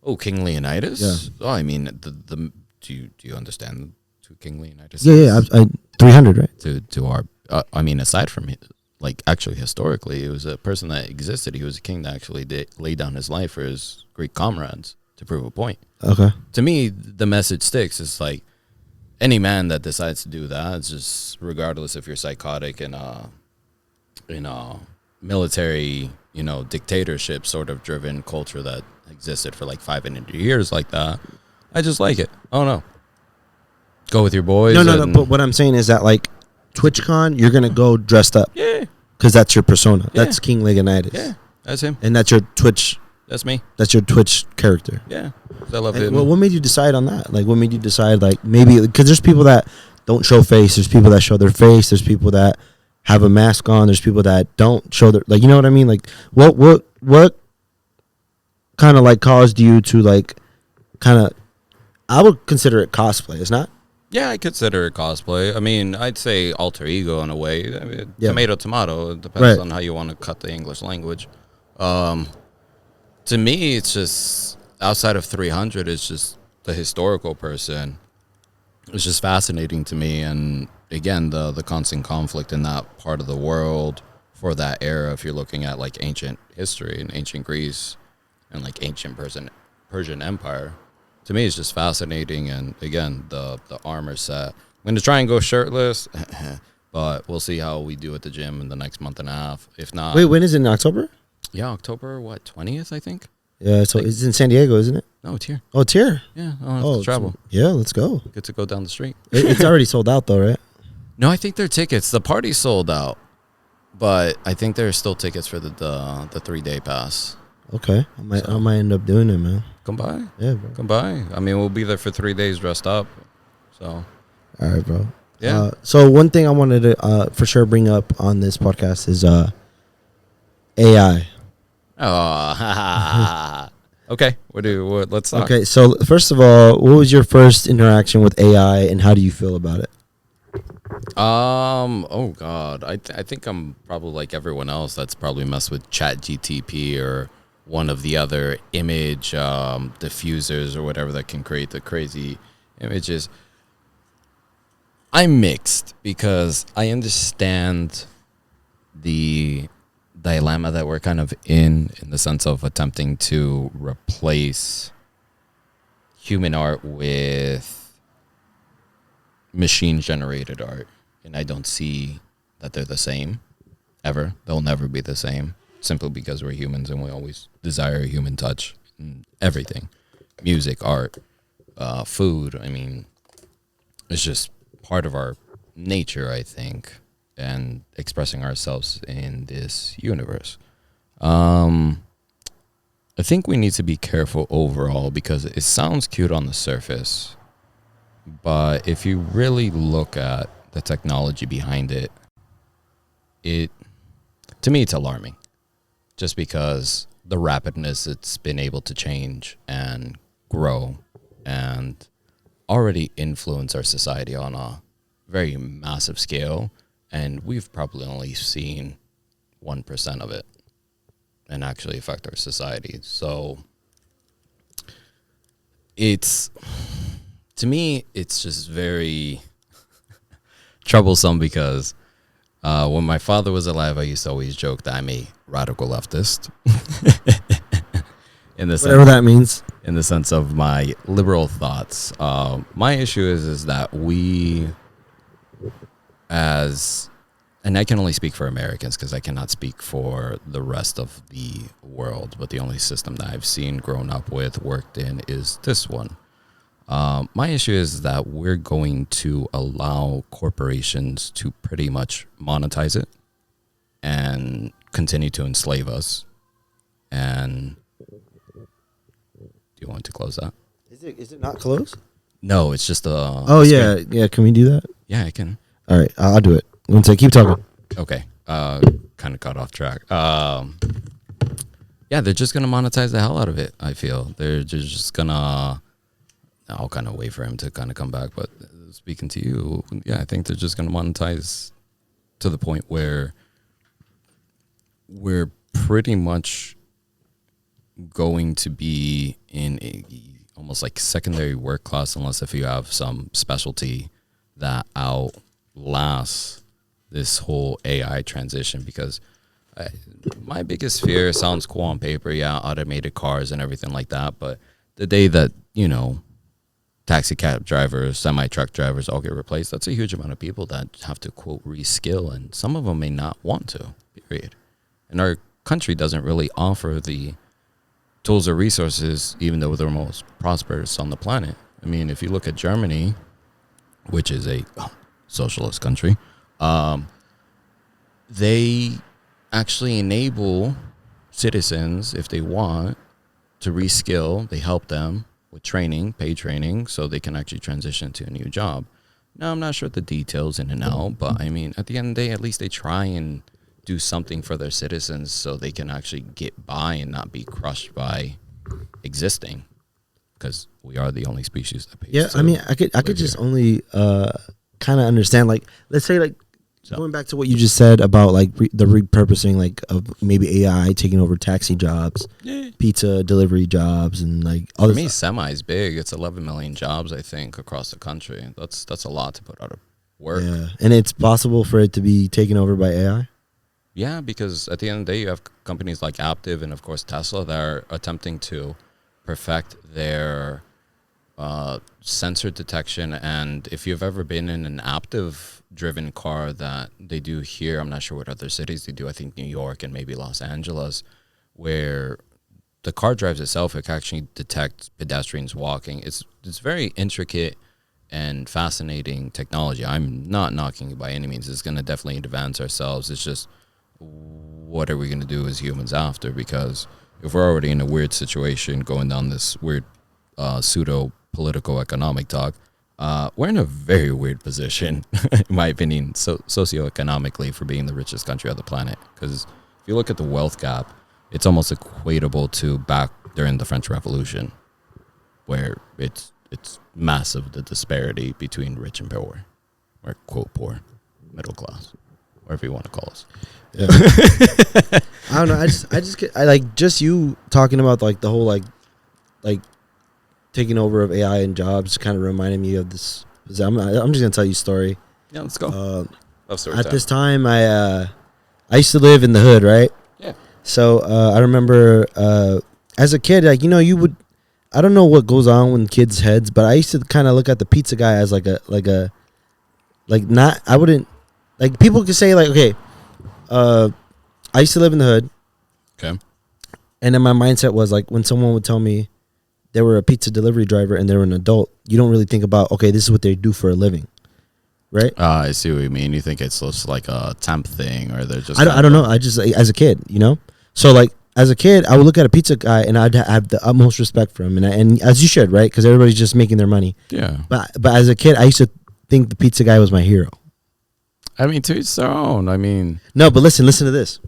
Speaker 3: Oh, King Leonidas.
Speaker 2: Yeah.
Speaker 3: Oh, I mean, the do you understand who King Leonidas?
Speaker 2: Yeah.
Speaker 3: is?
Speaker 2: I 300, right?
Speaker 3: To our, I mean, aside from it, like actually historically, it was a person that existed. He was a king that actually laid down his life for his Greek comrades to prove a point.
Speaker 2: Okay.
Speaker 3: To me, the message sticks. It's like any man that decides to do that, it's just regardless if you're psychotic in a military, dictatorship sort of driven culture that existed for like 500 years like that. I just like it. Oh no. Go with your boys.
Speaker 2: No. But what I'm saying is that like TwitchCon, you're gonna go dressed up.
Speaker 3: Yeah.
Speaker 2: Because that's your persona.
Speaker 3: Yeah.
Speaker 2: That's King Leonidas.
Speaker 3: Yeah. That's him.
Speaker 2: And that's your Twitch.
Speaker 3: That's me.
Speaker 2: That's your Twitch character.
Speaker 3: Yeah. 'Cause I love
Speaker 2: And
Speaker 3: him.
Speaker 2: what made you decide on that? Like, what made you decide? Like, maybe because there's people that don't show face. There's people that show their face. There's people that have a mask on. There's people that don't show their, like, you know what I mean? Like, what kind of like caused you to like kind of? I would consider it cosplay. It's not.
Speaker 3: Yeah, I consider it cosplay. I mean, I'd say alter ego in a way. I mean,
Speaker 2: Yeah.
Speaker 3: tomato. It depends
Speaker 2: Right.
Speaker 3: on how you want to cut the English language. To me, it's just outside of 300. It's just the historical person. It's just fascinating to me, and again, the constant conflict in that part of the world for that era. If you're looking at like ancient history in ancient Greece and like ancient Persian Empire. To me, it's just fascinating, and again, the armor set. I'm going to try and go shirtless, But we'll see how we do at the gym in the next month and a half. If not,
Speaker 2: Wait, when is it? In October?
Speaker 3: yeah, October 20th, I think.
Speaker 2: Yeah, so it's in San Diego, isn't it?
Speaker 3: No, it's here.
Speaker 2: Oh, it's here.
Speaker 3: Yeah, I don't have to travel.
Speaker 2: Yeah, let's go.
Speaker 3: Good to go down the street.
Speaker 2: It's already sold out though, right?
Speaker 3: No, I think their tickets. The party sold out, but I think there's still tickets for the 3-day pass.
Speaker 2: Okay, I might end up doing it, man.
Speaker 3: Come by.
Speaker 2: Yeah, bro.
Speaker 3: Come by. I mean, we'll be there for 3 days dressed up. So,
Speaker 2: all right, bro.
Speaker 3: yeah.
Speaker 2: So one thing I wanted to for sure bring up on this podcast is AI.
Speaker 3: Oh, okay. Let's talk.
Speaker 2: Okay, so first of all, what was your first interaction with AI, and how do you feel about it?
Speaker 3: Oh God. I think I'm probably like everyone else that's probably messed with Chat GTP or one of the other image diffusers or whatever that can create the crazy images. I'm mixed because I understand the dilemma that we're kind of in the sense of attempting to replace human art with machine generated art, and I don't see that they're the same ever. They'll never be the same, simply because we're humans and we always desire human touch in everything. Music, art, food. I mean, it's just part of our nature, I think, and expressing ourselves in this universe. I think we need to be careful overall because it sounds cute on the surface, but if you really look at the technology behind it, to me it's alarming, just because the rapidness it's been able to change and grow and already influence our society on a very massive scale, and we've probably only seen 1% of it and actually affect our society. So to me, it's just very troublesome because when my father was alive, I used to always joke that I'm a radical leftist.
Speaker 2: Whatever that means.
Speaker 3: In the sense of my liberal thoughts. My issue is that we and I can only speak for Americans because I cannot speak for the rest of the world, but the only system that I've seen, grown up with, worked in is this one. My issue is that we're going to allow corporations to pretty much monetize it and continue to enslave us. And do you want to close that?
Speaker 2: Is it not closed?
Speaker 3: No, it's just
Speaker 2: yeah. Can we do that?
Speaker 3: Yeah, I can.
Speaker 2: All right, I'll do it. One sec. Keep talking.
Speaker 3: Okay. Kind of cut off track. Yeah, they're just gonna monetize the hell out of it. I feel they're just gonna. I'll kind of wait for him to kind of come back, but speaking to you, yeah, I think they're just gonna monetize to the point where we're pretty much going to be in a almost like secondary work class, unless if you have some specialty that outlasts this whole AI transition. Because my biggest fear, sounds cool on paper, yeah, automated cars and everything like that, but the day that, taxi cab drivers, semi-truck drivers all get replaced, that's a huge amount of people that have to, quote, reskill, and some of them may not want to, period. And our country doesn't really offer the tools or resources, even though they're most prosperous on the planet. I mean, if you look at Germany, which is a socialist country, they actually enable citizens, if they want, to reskill. They help them with training, paid training, so they can actually transition to a new job. Now, I'm not sure the details in and out, but I mean, at the end of the day, at least they try and do something for their citizens so they can actually get by and not be crushed by existing, because we are the only species that pays.
Speaker 2: Yeah, I mean, I could just only kind of understand, like, let's say, like, going back to what you just said about like the repurposing, like, of maybe AI taking over taxi jobs, pizza delivery jobs, and like
Speaker 3: other. For me, semi is big. It's 11 million jobs, I think, across the country. That's a lot to put out of work.
Speaker 2: Yeah, and it's possible for it to be taken over by AI.
Speaker 3: Yeah, because at the end of the day, you have companies like Aptiv and of course Tesla that are attempting to perfect their sensor detection. And if you've ever been in an active driven car that they do here, I'm not sure what other cities they do, I think New York and maybe Los Angeles, where the car drives itself, it can actually detect pedestrians walking. It's very intricate and fascinating technology. I'm not knocking it by any means. It's going to definitely advance ourselves. It's just, what are we going to do as humans after? Because if we're already in a weird situation going down this weird pseudo political economic talk, we're in a very weird position, in my opinion, socioeconomically, for being the richest country on the planet. Because if you look at the wealth gap, it's almost equatable to back during the French Revolution, where it's massive, the disparity between rich and poor, or quote poor, middle class, whatever you want to call us.
Speaker 2: Yeah. I don't know. I like just you talking about like the whole like taking over of AI and jobs kind of reminded me of this. I'm just gonna tell you a story.
Speaker 3: Yeah, let's go.
Speaker 2: At this time, I used to live in the hood, right?
Speaker 3: Yeah.
Speaker 2: So I remember as a kid, like you would. I don't know what goes on in kids' heads, but I used to kind of look at the pizza guy as like not. I wouldn't like people could say like, okay, I used to live in the hood.
Speaker 3: Okay.
Speaker 2: And then my mindset was like when someone would tell me they were a pizza delivery driver and they were an adult, you don't really think about, okay, this is what they do for a living, right?
Speaker 3: I see what you mean. You think it's just like a temp thing, or they're just...
Speaker 2: I don't know. I just, as a kid, So like as a kid, I would look at a pizza guy and I'd have the utmost respect for him. And as you should, right? Because everybody's just making their money.
Speaker 3: Yeah.
Speaker 2: But as a kid, I used to think the pizza guy was my hero.
Speaker 3: I mean, to each their own. I mean...
Speaker 2: No, but listen to this.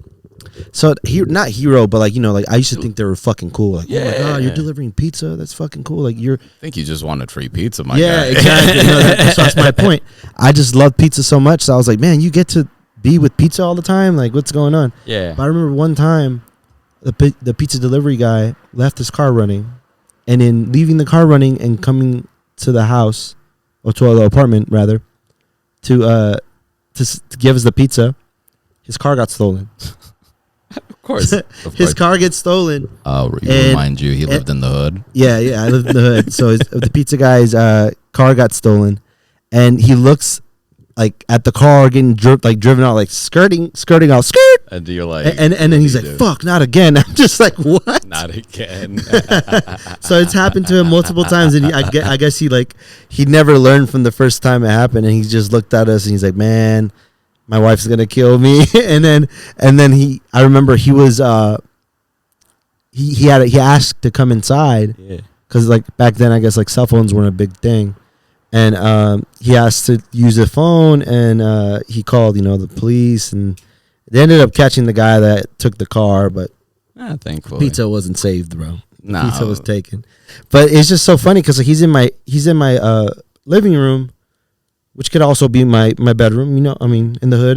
Speaker 2: So not hero, but like like I used to think they were fucking cool. Like, oh my god, you're delivering pizza. That's fucking cool. Like I
Speaker 3: think you just wanted free pizza, my guy.
Speaker 2: Yeah, exactly. That's my point. I just love pizza so much. So I was like, man, you get to be with pizza all the time. Like, what's going on?
Speaker 3: Yeah.
Speaker 2: But I remember one time, the pizza delivery guy left his car running, and in leaving the car running and coming to the house or to the apartment rather, to give us the pizza, his car got stolen.
Speaker 3: Of course.
Speaker 2: His car gets stolen.
Speaker 3: Remind you, he lived in the hood.
Speaker 2: Yeah, I lived in the hood. So the pizza guy's car got stolen, and he looks like at the car getting driven out, like skirting out, skirt.
Speaker 3: And you're like,
Speaker 2: and then he's like, "Fuck, not again!" I'm just like, "What?
Speaker 3: Not again."
Speaker 2: So it's happened to him multiple times, and I guess he never learned from the first time it happened, and he just looked at us and he's like, "Man, my wife's gonna kill me." and then I remember he was he asked to come inside, because like back then I guess like cell phones weren't a big thing, and he asked to use the phone, and he called the police, and they ended up catching the guy that took the car, but
Speaker 3: thankfully
Speaker 2: pizza wasn't saved, bro.
Speaker 3: No.
Speaker 2: Pizza was taken. But it's just so funny because like, he's in my living room, which could also be my bedroom, I mean, in the hood,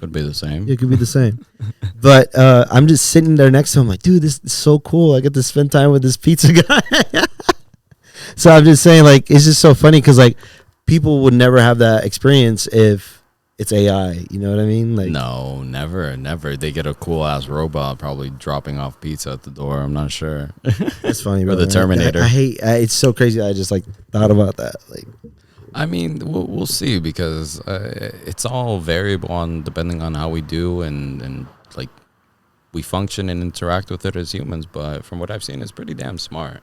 Speaker 3: could be the same.
Speaker 2: It could be the same. But I'm just sitting there next to him like, dude, this is so cool. I get to spend time with this pizza guy. So I'm just saying, like, it's just so funny because, like, people would never have that experience if it's AI. You know what I mean? Like,
Speaker 3: no, never. They get a cool-ass robot probably dropping off pizza at the door. I'm not sure.
Speaker 2: That's funny, bro.
Speaker 3: Or the Terminator.
Speaker 2: I hate it's so crazy. I just, like, thought about that. Like,
Speaker 3: I mean, we'll see, because it's all variable depending on how we do and like we function and interact with it as humans. But from what I've seen, it's pretty damn smart,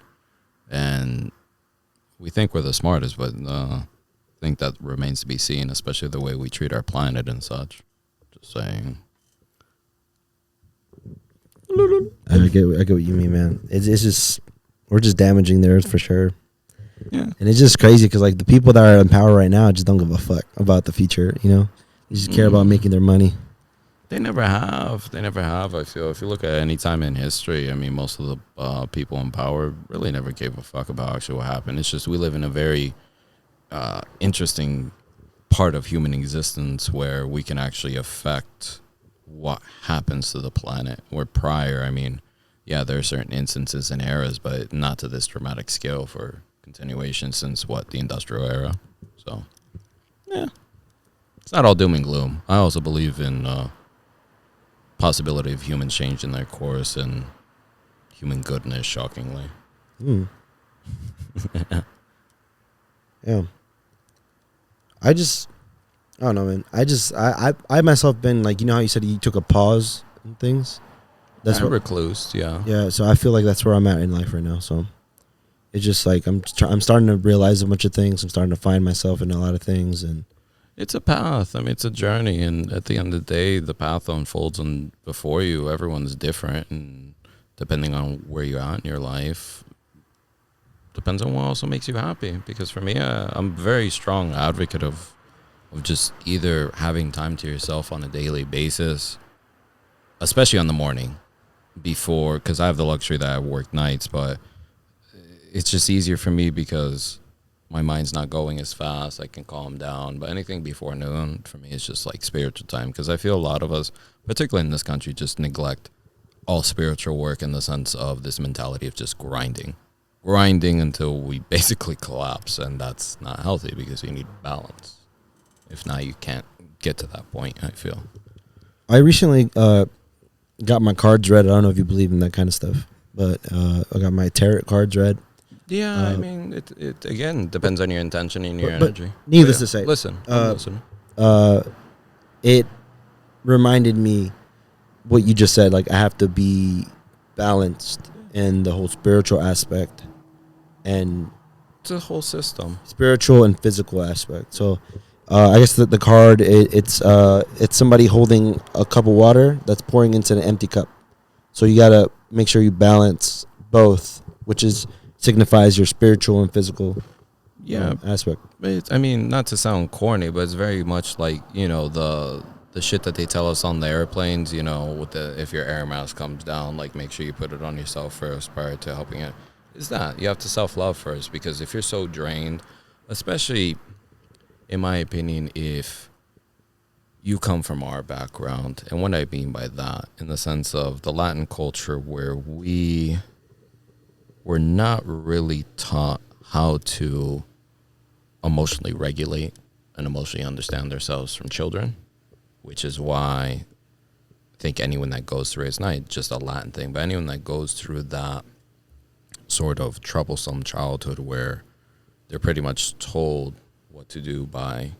Speaker 3: and we think we're the smartest, but I think that remains to be seen, especially the way we treat our planet and such. Just saying.
Speaker 2: I get what you mean, man. It's just we're just damaging the earth for sure.
Speaker 3: Yeah.
Speaker 2: And it's just crazy because like the people that are in power right now just don't give a fuck about the future. They just care about making their money.
Speaker 3: They never have. I feel if you look at any time in history, I mean, most of the people in power really never gave a fuck about actually what happened. It's just we live in a very interesting part of human existence where we can actually affect what happens to the planet. Where prior, I mean, yeah, there are certain instances and eras, but not to this dramatic scale for continuation since the industrial era. So, yeah, it's not all doom and gloom. I also believe in possibility of humans changing their course and human goodness, shockingly.
Speaker 2: Yeah. I don't know, man. I myself been like, you know how you said you took a pause and things.
Speaker 3: That's what recluse. Yeah.
Speaker 2: Yeah. So I feel like that's where I'm at in life right now. So it's just like I'm starting to realize a bunch of things. I'm starting to find myself in a lot of things, and
Speaker 3: it's a path. I mean, it's a journey, and at the end of the day, the path unfolds and before you. Everyone's different, and depending on where you're at in your life, depends on what also makes you happy. Because for me, I'm a very strong advocate of just either having time to yourself on a daily basis, especially on the morning before, because I have the luxury that I work nights, but it's just easier for me because my mind's not going as fast. I can calm down. But anything before noon for me is just like spiritual time, because I feel a lot of us, particularly in this country, just neglect all spiritual work in the sense of this mentality of just grinding until we basically collapse, and that's not healthy because you need balance. If not, you can't get to that point, I feel.
Speaker 2: I recently got my cards read. I don't know if you believe in that kind of stuff, but I got my tarot cards read.
Speaker 3: Yeah, I mean, it again depends on your intention and your
Speaker 2: but
Speaker 3: energy.
Speaker 2: Needless to say,
Speaker 3: listen, I'm listening.
Speaker 2: It reminded me what you just said. Like, I have to be balanced in the whole spiritual aspect and
Speaker 3: It's a whole system.
Speaker 2: spiritual and physical aspect. So, I guess the card it's somebody holding a cup of water that's pouring into an empty cup. So you gotta make sure you balance both, which signifies your spiritual and physical aspect.
Speaker 3: I mean, not to sound corny, but it's very much like, you know, the shit that they tell us on the airplanes, you know, with if your air mask comes down, like, make sure you put it on yourself first prior to helping it. Is that you have to self-love first, because if you're so drained, especially in my opinion, if you come from our background, and what I mean by that, in the sense of the Latin culture, where we were not really taught how to emotionally regulate and emotionally understand ourselves from children, which is why I think anyone that goes through, it's not just a Latin thing, but anyone that goes through that sort of troublesome childhood where they're pretty much told what to do by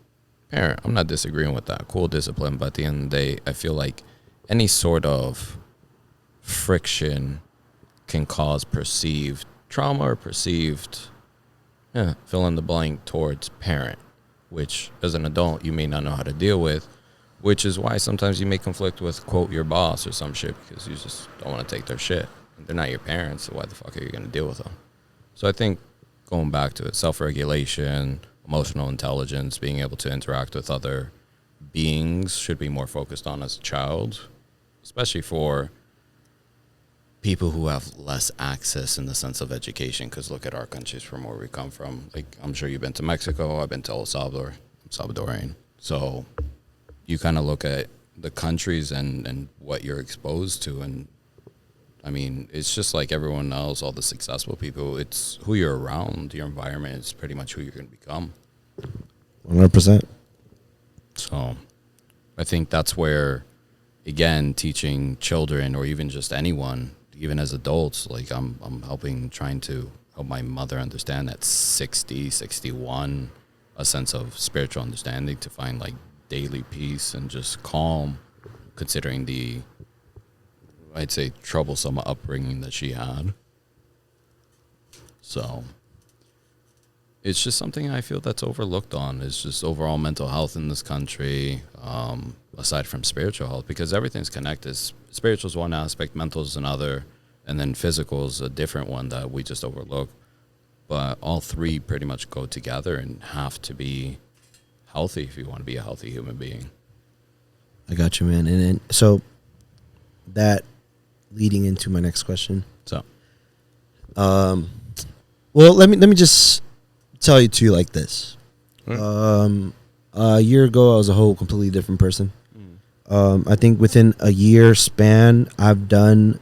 Speaker 3: parent. I'm not disagreeing with that. Cool discipline, but at the end of the day, I feel like any sort of friction can cause perceived trauma or perceived fill in the blank towards parent, which as an adult you may not know how to deal with, which is why sometimes you may conflict with, quote, your boss or some shit, because you just don't want to take their shit. They're not your parents, so why the fuck are you going to deal with them? So I think going back to it, self-regulation, emotional intelligence, being able to interact with other beings should be more focused on as a child, especially for people who have less access in the sense of education, because look at our countries from where we come from. Like, I'm sure you've been to Mexico. I've been to El Salvador. I'm Salvadorian. So you kind of look at the countries and what you're exposed to. And, I mean, it's just like everyone else, all the successful people. It's who you're around. Your environment is pretty much who you're going to become.
Speaker 2: 100%.
Speaker 3: So I think that's where, again, teaching children or even just anyone, even as adults, like I'm trying to help my mother understand at 60, 61, a sense of spiritual understanding to find like daily peace and just calm, considering the, I'd say, troublesome upbringing that she had. So it's just something I feel that's overlooked on. It's just overall mental health in this country, aside from spiritual health, because everything's connected. Spiritual is one aspect, mental is another, and then physical is a different one that we just overlook. But all three pretty much go together and have to be healthy if you want to be a healthy human being.
Speaker 2: I got you, man. And so that leading into my next question.
Speaker 3: So,
Speaker 2: well, let me just tell you two like this. A year ago, I was a whole completely different person. I think within a year span, I've done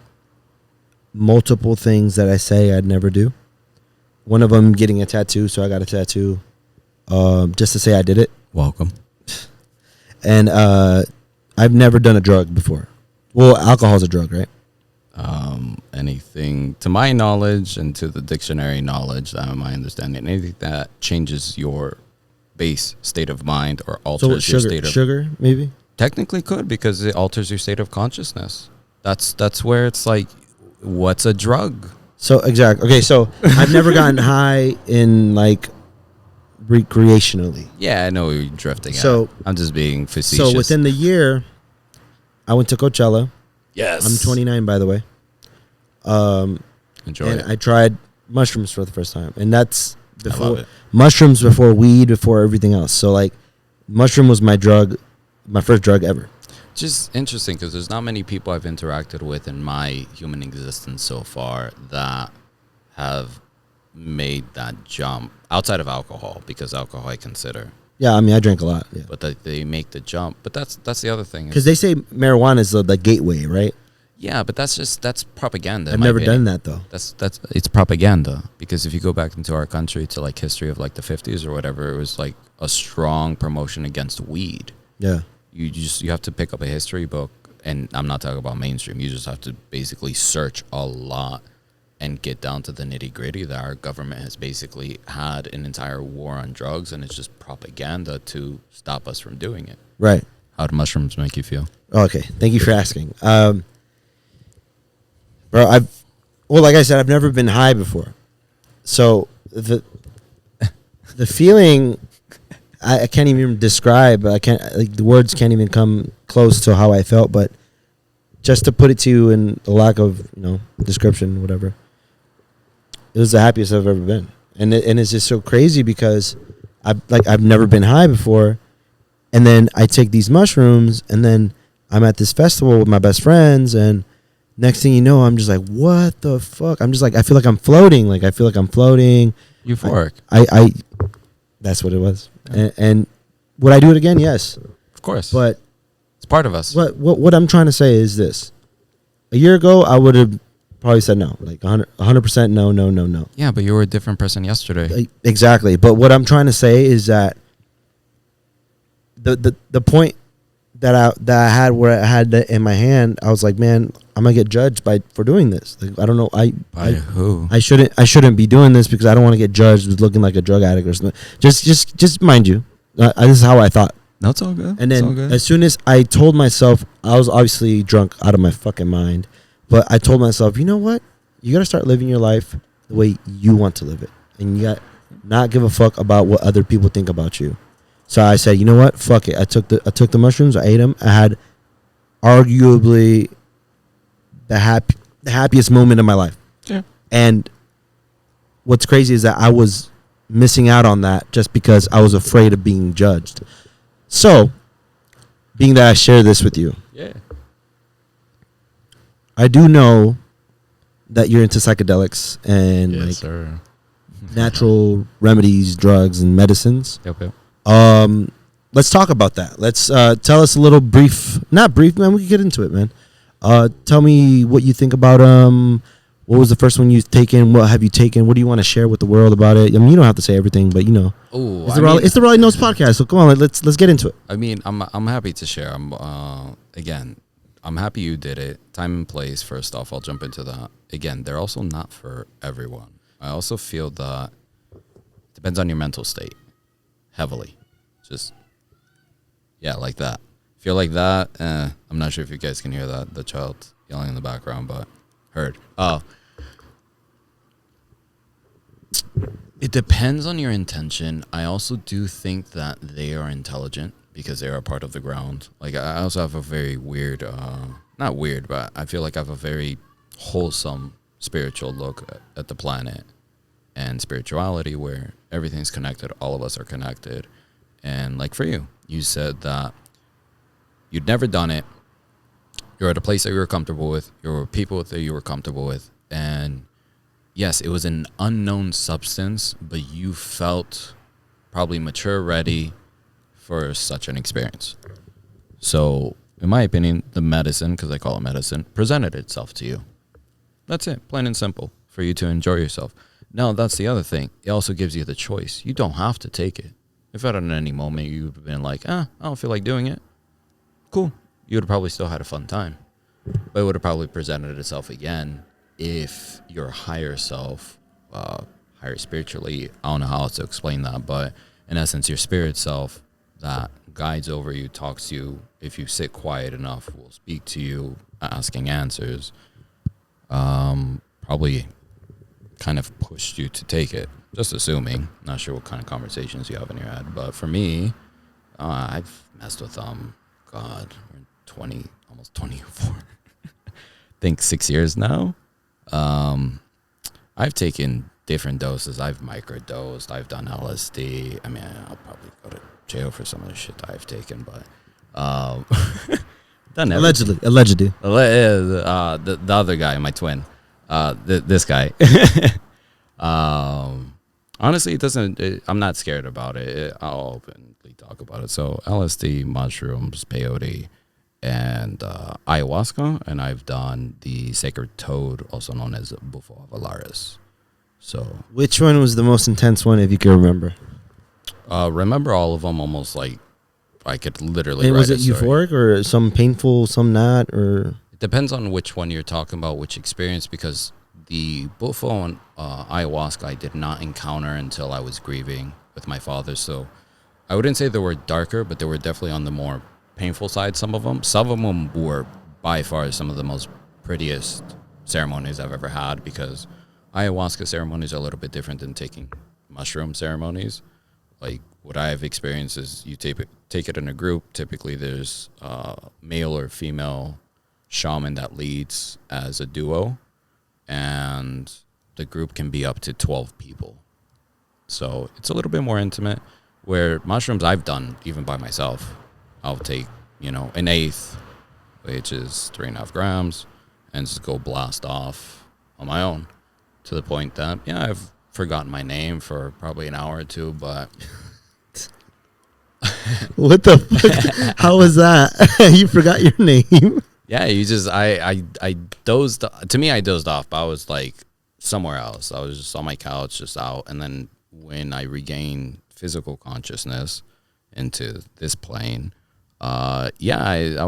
Speaker 2: multiple things that I say I'd never do. One of them getting a tattoo, so I got a tattoo just to say I did it.
Speaker 3: welcome.
Speaker 2: And I've never done a drug before. Well, alcohol's a drug, right?
Speaker 3: Anything, to my knowledge and to the dictionary knowledge, my understanding, anything that changes your base state of mind or alters your state of
Speaker 2: sugar, maybe.
Speaker 3: Technically could, because it alters your state of consciousness. That's where it's like, what's a drug?
Speaker 2: So exactly. Okay, so I've never gotten high in like recreationally.
Speaker 3: Yeah, I know what you're drifting
Speaker 2: So-
Speaker 3: at. I'm just being facetious.
Speaker 2: So within the year, I went to Coachella.
Speaker 3: yes,
Speaker 2: I'm 29, by the way.
Speaker 3: Enjoy
Speaker 2: And
Speaker 3: it.
Speaker 2: I tried mushrooms for the first time, and that's
Speaker 3: love
Speaker 2: before
Speaker 3: it.
Speaker 2: mushrooms, before weed, before everything else. So like, mushroom was my drug, my first drug ever.
Speaker 3: Just interesting, because there's not many people I've interacted with in my human existence so far that have made that jump outside of alcohol, because alcohol I consider,
Speaker 2: Yeah, I mean, I drank a lot. Yeah,
Speaker 3: but that they make the jump. But that's the other thing.
Speaker 2: because they say marijuana is the gateway, right?
Speaker 3: Yeah, but that's propaganda.
Speaker 2: I've never done that though.
Speaker 3: That's it's propaganda, because if you go back into our country to like history of like the 50s or whatever, it was like a strong promotion against weed.
Speaker 2: Yeah,
Speaker 3: You have to pick up a history book, and I'm not talking about mainstream. You just have to basically search a lot and get down to the nitty gritty that our government has basically had an entire war on drugs, and it's just propaganda to stop us from doing it.
Speaker 2: right.
Speaker 3: How do mushrooms make you feel?
Speaker 2: Okay, thank you for asking. Bro, like I said, I've never been high before, so the feeling I can't even describe. I can't, like, the words can't even come close to how I felt. But just to put it to you in the lack of description, whatever, it was the happiest I've ever been, and it's just so crazy because I've never been high before, and then I take these mushrooms, and then I'm at this festival with my best friends, and next thing you know, I'm just like, what the fuck? I'm just like, I feel like I'm floating. Like, I feel like I'm floating.
Speaker 3: Euphoric.
Speaker 2: I that's what it was. And would I do it again? Yes.
Speaker 3: Of course.
Speaker 2: But
Speaker 3: it's part of us.
Speaker 2: what I'm trying to say is this. A year ago, I would have probably said no. Like 100% no.
Speaker 3: Yeah, but you were a different person yesterday.
Speaker 2: Exactly. But what I'm trying to say is that the point that I had, where I had that in my hand, I was like, man, I'm gonna get judged for doing this. Like, I don't know.
Speaker 3: By who?
Speaker 2: I shouldn't be doing this because I don't want to get judged with looking like a drug addict or something. Just mind you, this is how I thought.
Speaker 3: No, it's all good.
Speaker 2: And
Speaker 3: It's all
Speaker 2: then
Speaker 3: good.
Speaker 2: as soon as I told myself, I was obviously drunk out of my fucking mind, but I told myself, you know what? You got to start living your life the way you want to live it. And you got not give a fuck about what other people think about you. So I said, you know what? Fuck it. I took the mushrooms. I ate them. I had arguably the happiest moment of my life.
Speaker 3: Yeah.
Speaker 2: And what's crazy is that I was missing out on that just because I was afraid of being judged. So, being that I share this with you,
Speaker 3: Yeah.
Speaker 2: I do know that you're into psychedelics and
Speaker 3: Yes,
Speaker 2: like
Speaker 3: sir.
Speaker 2: natural remedies, drugs, and medicines.
Speaker 3: Yep.
Speaker 2: Let's talk about that. Let's tell us a little not brief, man. We can get into it, man. Tell me what you think about what was the first one you've taken? What have you taken? What do you want to share with the world about it? I mean, you don't have to say everything, but
Speaker 3: Oh,
Speaker 2: it's the Raulyknows podcast. So come on, let's get into it.
Speaker 3: I mean, I'm happy to share. I'm happy you did it. Time and place. First off, I'll jump into that. Again, they're also not for everyone. I also feel that it depends on your mental state, heavily. Just like that. Feel like that. I'm not sure if you guys can hear that. The child yelling in the background, but heard. Oh. It depends on your intention. I also do think that they are intelligent because they are part of the ground. Like, I also have a very weird, not weird, but I feel like I have a very wholesome spiritual look at the planet and spirituality, where everything's connected. All of us are connected. And like for you, you said that you'd never done it. You're at a place that you were comfortable with. You were people that you were comfortable with. And yes, it was an unknown substance, but you felt probably mature, ready for such an experience. So, in my opinion, the medicine, because I call it medicine, presented itself to you. That's it, plain and simple, for you to enjoy yourself. Now, that's the other thing. It also gives you the choice. You don't have to take it. If at any moment you've been like, I don't feel like doing it, cool. You would have probably still had a fun time. but it would have probably presented itself again if your higher self, higher spiritually, I don't know how else to explain that, but in essence, your spirit self that guides over you, talks to you, if you sit quiet enough, will speak to you, asking answers, probably kind of pushed you to take it. Just assuming. Not sure what kind of conversations you have in your head. But for me, I've messed with, God, we're 20, almost 24. I think 6 years now. I've taken different doses. I've microdosed. I've done LSD. I mean, I'll probably go to jail for some of the shit that I've taken, but done everything.
Speaker 2: Allegedly.
Speaker 3: The other guy, my twin, this guy. Honestly, it doesn't. I'm not scared about it. I'll openly talk about it. So LSD, mushrooms, peyote, and ayahuasca, and I've done the sacred toad, also known as Bufo avalaris. So,
Speaker 2: which one was the most intense one, if you can remember?
Speaker 3: Remember all of them, almost like I could literally.
Speaker 2: And
Speaker 3: write
Speaker 2: was it euphoric or some painful, some not, or?
Speaker 3: It depends on which one you're talking about, which experience, because the Bufo and ayahuasca I did not encounter until I was grieving with my father. So I wouldn't say they were darker, but they were definitely on the more painful side, some of them. Some of them were by far some of the most prettiest ceremonies I've ever had, because ayahuasca ceremonies are a little bit different than taking mushroom ceremonies. Like, what I've experienced is you take it in a group. Typically, there's a male or female shaman that leads as a duo, and the group can be up to 12 people. So it's a little bit more intimate, where mushrooms I've done even by myself. I'll take, an eighth, which is 3.5 grams, and just go blast off on my own, to the point that, I've forgotten my name for probably an hour or two, but...
Speaker 2: What the fuck? How was that? You forgot your name?
Speaker 3: Yeah, you just, I dozed, to me I dozed off, but I was like somewhere else. I was just on my couch, just out, and then when I regained physical consciousness into this plane, I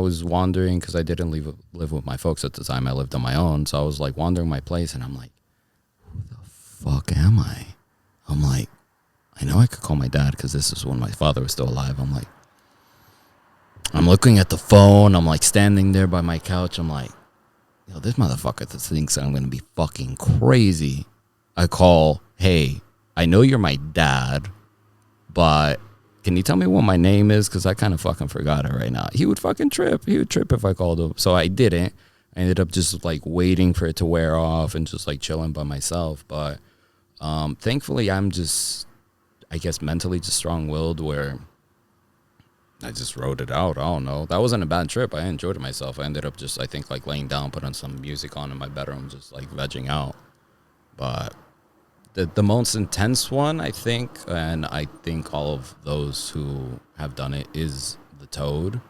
Speaker 3: was wandering, because I didn't live with my folks at the time. I lived on my own, so I was like wandering my place, and I'm like, who the fuck am I? I'm like, I know I could call my dad, because this is when my father was still alive. I'm like, I'm looking at the phone. I'm like standing there by my couch. I'm like, this motherfucker thinks I'm going to be fucking crazy. I call, hey, I know you're my dad, but can you tell me what my name is? Because I kind of fucking forgot it right now. He would fucking trip. He would trip if I called him. So I didn't. I ended up just like waiting for it to wear off and just like chilling by myself. But thankfully, I'm just, I guess, mentally just strong-willed, where I just wrote it out. I don't know. That wasn't a bad trip. I enjoyed it myself. I ended up just, I think, like laying down, putting some music on in my bedroom, just like vegging out. But the most intense one, I think, and I think all of those who have done it, is the toad.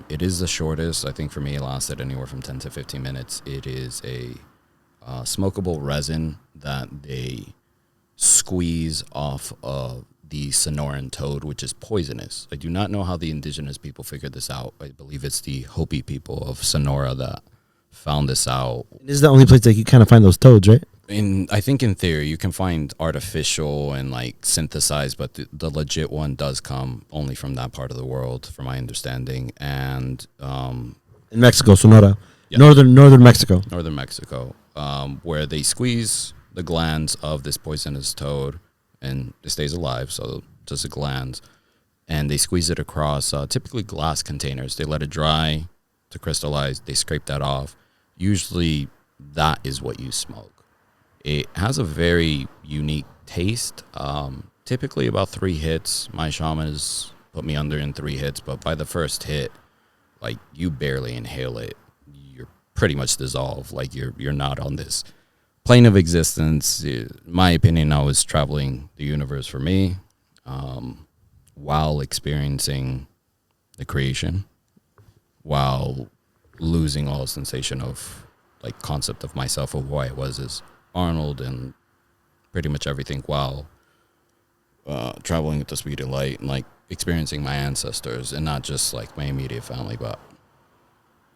Speaker 3: It is the shortest. I think for me, it lasted anywhere from 10 to 15 minutes. It is a smokable resin that they squeeze off of the Sonoran toad, which is poisonous. I do not know how the indigenous people figured this out. I believe it's the Hopi people of Sonora that found this out.
Speaker 2: This is the only place that you kind of find those toads, right?
Speaker 3: I think in theory you can find artificial and like synthesized, but the legit one does come only from that part of the world, from my understanding. And
Speaker 2: in Mexico, Sonora,
Speaker 3: yeah.
Speaker 2: northern Mexico,
Speaker 3: where they squeeze the glands of this poisonous toad, and it stays alive, so just the glands, and they squeeze it across typically glass containers. They let it dry to crystallize. They scrape that off. Usually that is what you smoke. It has a very unique taste. Typically about 3 hits. My shaman has put me under in 3 hits, but by the first hit, like, you barely inhale it. You're pretty much dissolved. Like, you're not on this plane of existence. In my opinion, I was traveling the universe for me, while experiencing the creation, while losing all sensation of, like, concept of myself, of who I was as Arnold, and pretty much everything, while traveling at the speed of light, and like experiencing my ancestors, and not just like my immediate family, but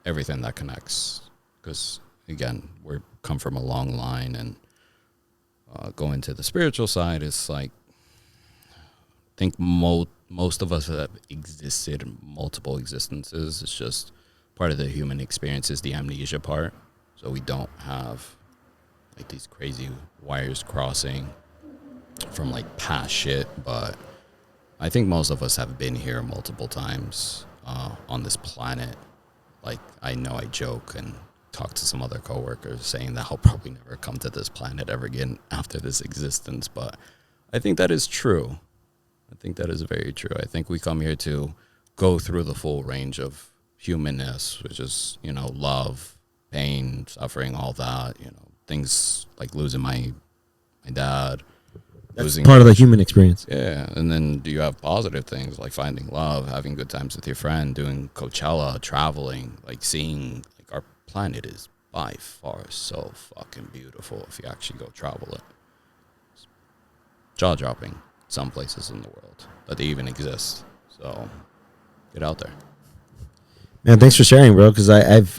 Speaker 3: everything that connects. Because again, we come from a long line, and going to the spiritual side is like, I think most of us have existed in multiple existences. It's just part of the human experience is the amnesia part. So we don't have like these crazy wires crossing from like past shit. But I think most of us have been here multiple times on this planet. Like, I know I joke and talk to some other coworkers saying that I'll probably never come to this planet ever again after this existence. But I think that is true. I think that is very true. I think we come here to go through the full range of humanness, which is, you know, love, pain, suffering, all that, you know, things like losing my dad.
Speaker 2: That's part of the human experience.
Speaker 3: Yeah, and then do you have positive things like finding love, having good times with your friend, doing Coachella, traveling, like seeing, like, our planet is by far so fucking beautiful if you actually go travel it. It's jaw-dropping, some places in the world, that they even exist. So get out there.
Speaker 2: Man, thanks for sharing, bro, because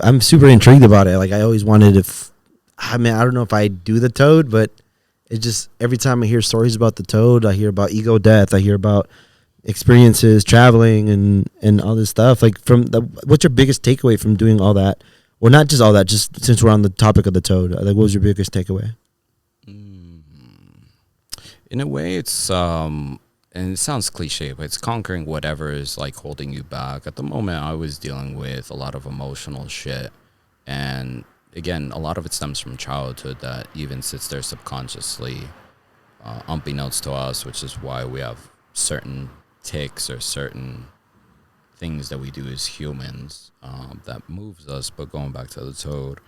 Speaker 2: I'm super intrigued about it. Like, I always wanted to, I mean, I don't know if I do the toad, but it just, every time I hear stories about the toad, I hear about ego death, I hear about experiences, traveling, and all this stuff. Like, what's your biggest takeaway from doing all that? Well, not just all that, just since we're on the topic of the toad, like, what was your biggest takeaway?
Speaker 3: In a way, it's, and it sounds cliche, but it's conquering whatever is, like, holding you back. At the moment, I was dealing with a lot of emotional shit, and again, a lot of it stems from childhood that even sits there subconsciously, unbeknownst to us, which is why we have certain tics or certain things that we do as humans that moves us. But going back to the toad,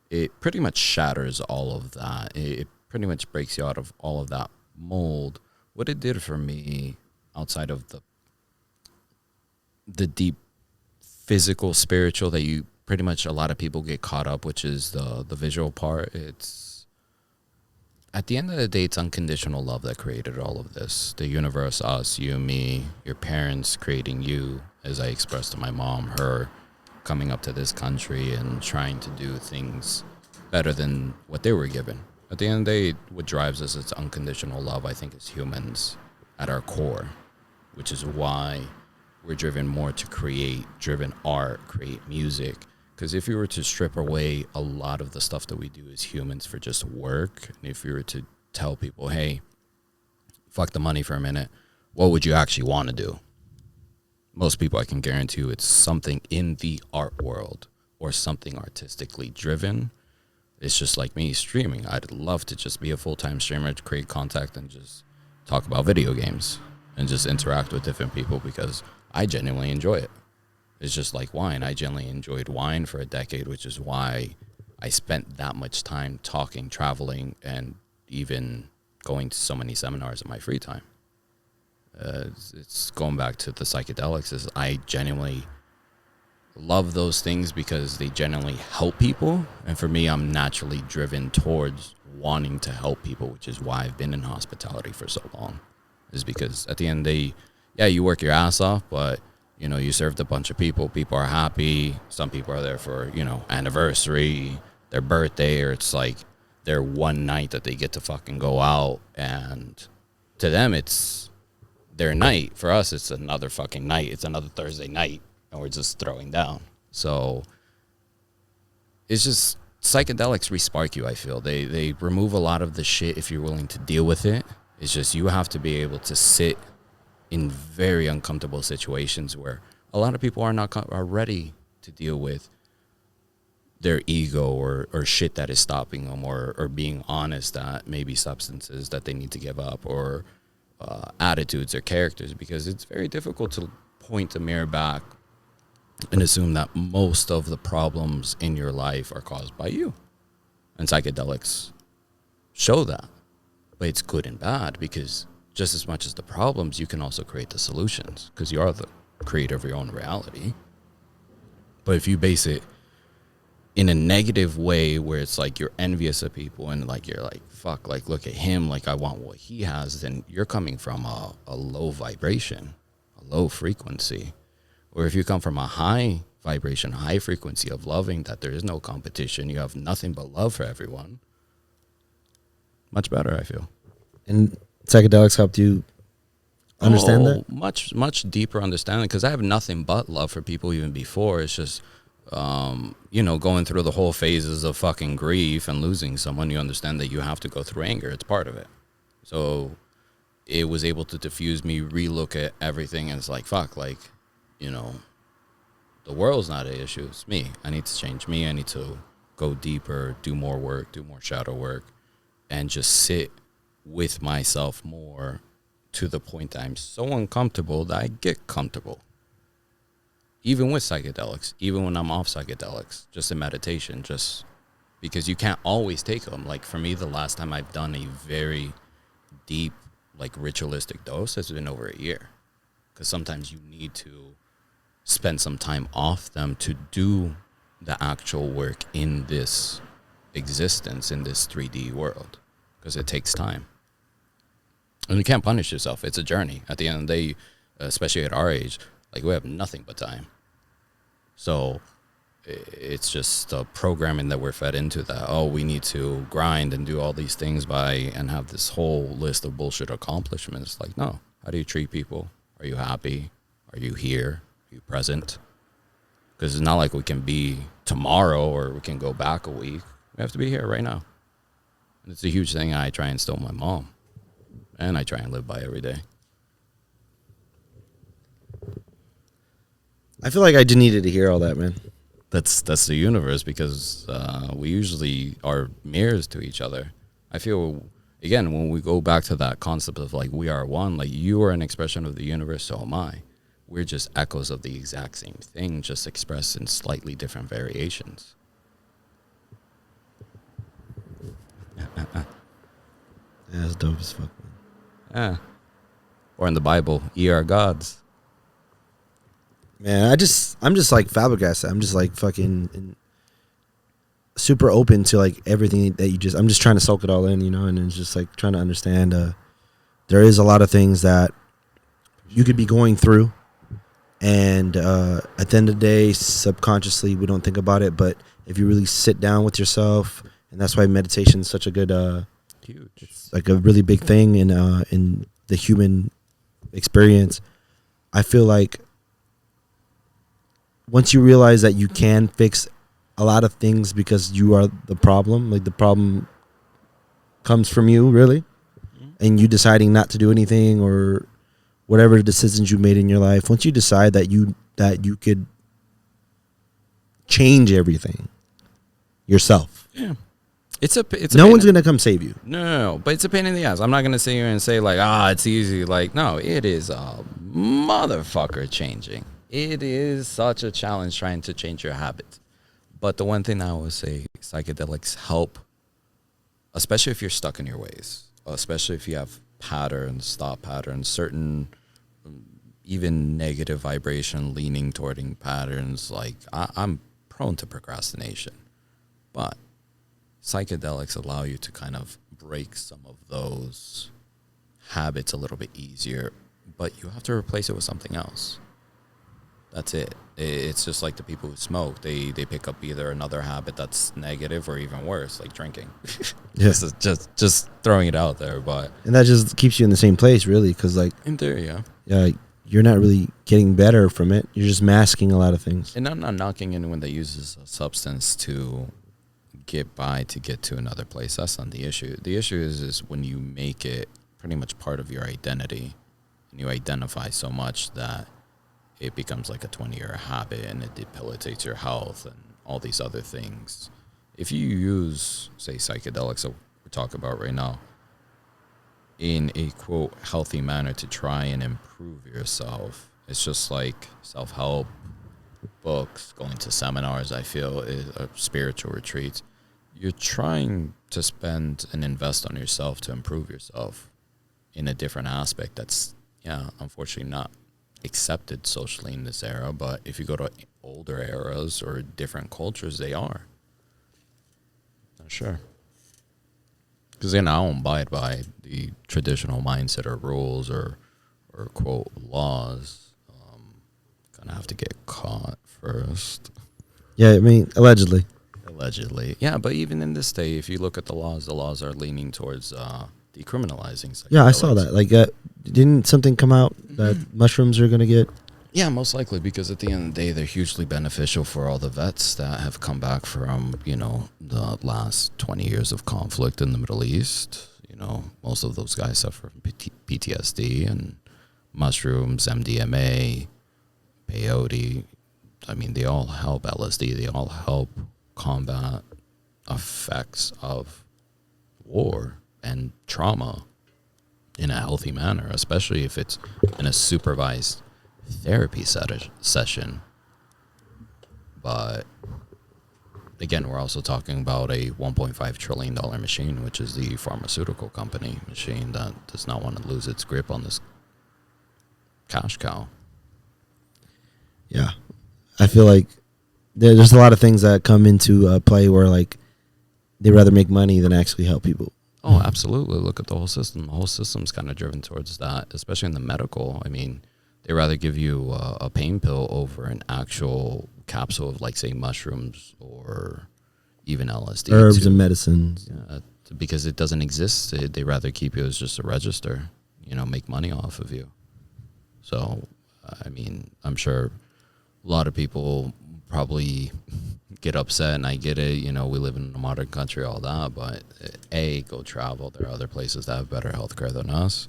Speaker 3: it pretty much shatters all of that. It pretty much breaks you out of all of that mold. What it did for me, outside of the deep physical, spiritual that you pretty much a lot of people get caught up, which is the visual part. It's, at the end of the day, it's unconditional love that created all of this. The universe, us, you, me, your parents creating you, as I expressed to my mom, her coming up to this country and trying to do things better than what they were given. At the end of the day, what drives us is unconditional love, I think, as humans at our core, which is why we're driven more to create, driven art, create music. Because if you were to strip away a lot of the stuff that we do as humans for just work, and if you were to tell people, hey, fuck the money for a minute, what would you actually want to do? Most people, I can guarantee you, it's something in the art world or something artistically driven. It's just like me streaming. I'd love to just be a full-time streamer, to create content and just talk about video games and just interact with different people, because I genuinely enjoy it. It's just like wine. I genuinely enjoyed wine for a decade, which is why I spent that much time talking, traveling, and even going to so many seminars in my free time. It's going back to the psychedelics. Is I genuinely love those things because they genuinely help people. And for me, I'm naturally driven towards wanting to help people, which is why I've been in hospitality for so long. Is because at the end of the day, yeah, you work your ass off, but you know, you served a bunch of people. People are happy. Some people are there for, you know, anniversary, their birthday, or it's like their one night that they get to fucking go out. And to them, it's their night. For us, it's another fucking night. It's another Thursday night, and we're just throwing down. So it's just, psychedelics respark you, I feel. They remove a lot of the shit if you're willing to deal with it. It's just you have to be able to sit in very uncomfortable situations where a lot of people are ready to deal with their ego or shit that is stopping them, or being honest that maybe substances that they need to give up, or attitudes or characters, because it's very difficult to point the mirror back and assume that most of the problems in your life are caused by you. And psychedelics show that. But it's good and bad, because just as much as the problems, you can also create the solutions, because you are the creator of your own reality. But if you base it in a negative way, where it's like you're envious of people and like you're like, fuck, like look at him, like I want what he has, then you're coming from a low vibration, a low frequency. Or if you come from a high vibration, high frequency of loving, that there is no competition, you have nothing but love for everyone, much better, I feel.
Speaker 2: And psychedelics helped you understand that?
Speaker 3: Much deeper understanding, because I have nothing but love for people even before. It's just, going through the whole phases of fucking grief and losing someone, you understand that you have to go through anger. It's part of it. So it was able to diffuse me, relook at everything, and it's like, fuck, like, the world's not an issue. It's me. I need to change me. I need to go deeper, do more work, do more shadow work, and just sit with myself more, to the point that I'm so uncomfortable that I get comfortable. Even with psychedelics, even when I'm off psychedelics, just in meditation, just because you can't always take them. Like for me, the last time I've done a very deep, like ritualistic dose has been over a year. Because sometimes you need to spend some time off them to do the actual work in this existence, in this 3D world, because it takes time. And you can't punish yourself. It's a journey. At the end of the day, especially at our age, like we have nothing but time. So it's just the programming that we're fed into, that, oh, we need to grind and do all these things and have this whole list of bullshit accomplishments. Like, no. How do you treat people? Are you happy? Are you here? Are you present? Because it's not like we can be tomorrow or we can go back a week. We have to be here right now. And it's a huge thing I try and instill my mom. And I try and live by every day.
Speaker 2: I feel like I just needed to hear all that, man.
Speaker 3: That's the universe, because we usually are mirrors to each other. I feel, again, when we go back to that concept of like we are one, like you are an expression of the universe, so am I. We're just echoes of the exact same thing, just expressed in slightly different variations.
Speaker 2: Yeah, that's dope as fuck, man.
Speaker 3: Yeah. Or in the Bible, ye are gods.
Speaker 2: Man, I'm just like flabbergasted. I'm just like fucking super open to like everything that I'm just trying to soak it all in, and it's just like trying to understand. There is a lot of things that you could be going through, and at the end of the day, subconsciously we don't think about it. But if you really sit down with yourself, and that's why meditation is such a good,
Speaker 3: huge,
Speaker 2: it's like a really big thing in the human experience. I feel like once you realize that you can fix a lot of things because you are the problem, like the problem comes from you, really, and you deciding not to do anything or whatever decisions you made in your life, once you decide that you could change everything yourself.
Speaker 3: Yeah. It's
Speaker 2: no one's going to come save you.
Speaker 3: No, but it's a pain in the ass. I'm not going to sit here and say like, it's easy. Like, no, it is a motherfucker changing. It is such a challenge trying to change your habits. But the one thing I always say, psychedelics help, especially if you're stuck in your ways, especially if you have patterns, thought patterns, certain even negative vibration leaning towarding patterns. Like I'm prone to procrastination, but psychedelics allow you to kind of break some of those habits a little bit easier, but you have to replace it with something else. That's it. It's just like the people who smoke. They pick up either another habit that's negative or even worse, like drinking.
Speaker 2: Yeah.
Speaker 3: just throwing it out there, but
Speaker 2: and that just keeps you in the same place, really, because like
Speaker 3: in theory,
Speaker 2: yeah, you're not really getting better from it. You're just masking a lot of things.
Speaker 3: And I'm not knocking anyone that uses a substance to get by to get to another place. That's not the issue. The issue is when you make it pretty much part of your identity, and you identify so much that it becomes like a 20-year habit, and it debilitates your health and all these other things. If you use, say, psychedelics that we're talking about right now in a, quote, healthy manner to try and improve yourself, it's just like self-help books, going to seminars, I feel, spiritual retreats. You're trying to spend and invest on yourself to improve yourself in a different aspect that's, unfortunately not accepted socially in this era, but if you go to older eras or different cultures, they are. Not sure. Because I don't abide by the traditional mindset or rules or quote laws. Gonna have to get caught first.
Speaker 2: Yeah, I mean, allegedly.
Speaker 3: Allegedly. Yeah, but even in this day, if you look at the laws are leaning towards decriminalizing.
Speaker 2: Yeah, I saw that. Like, didn't something come out that mushrooms are gonna get?
Speaker 3: Yeah, most likely, because at the end of the day, they're hugely beneficial for all the vets that have come back from, the last 20 years of conflict in the Middle East. Most of those guys suffer from PTSD, and mushrooms, MDMA, peyote. I mean, they all help. LSD, they all help combat effects of war and trauma in a healthy manner, especially if it's in a supervised therapy session. But again, we're also talking about a $1.5 trillion machine, which is the pharmaceutical company machine that does not want to lose its grip on this cash cow.
Speaker 2: Yeah, I feel like there's a lot of things that come into play where like they rather make money than actually help people.
Speaker 3: Oh, absolutely. Look at the whole system. The whole system's kind of driven towards that, especially in the medical. I mean, they rather give you a pain pill over an actual capsule of, like, say, mushrooms or even LSD.
Speaker 2: Herbs and medicines.
Speaker 3: Yeah, because it doesn't exist. They rather keep you as just a register, make money off of you. So, I mean, I'm sure a lot of people probably get upset, and I get it. We live in a modern country, all that. But, go travel. There are other places that have better healthcare than us.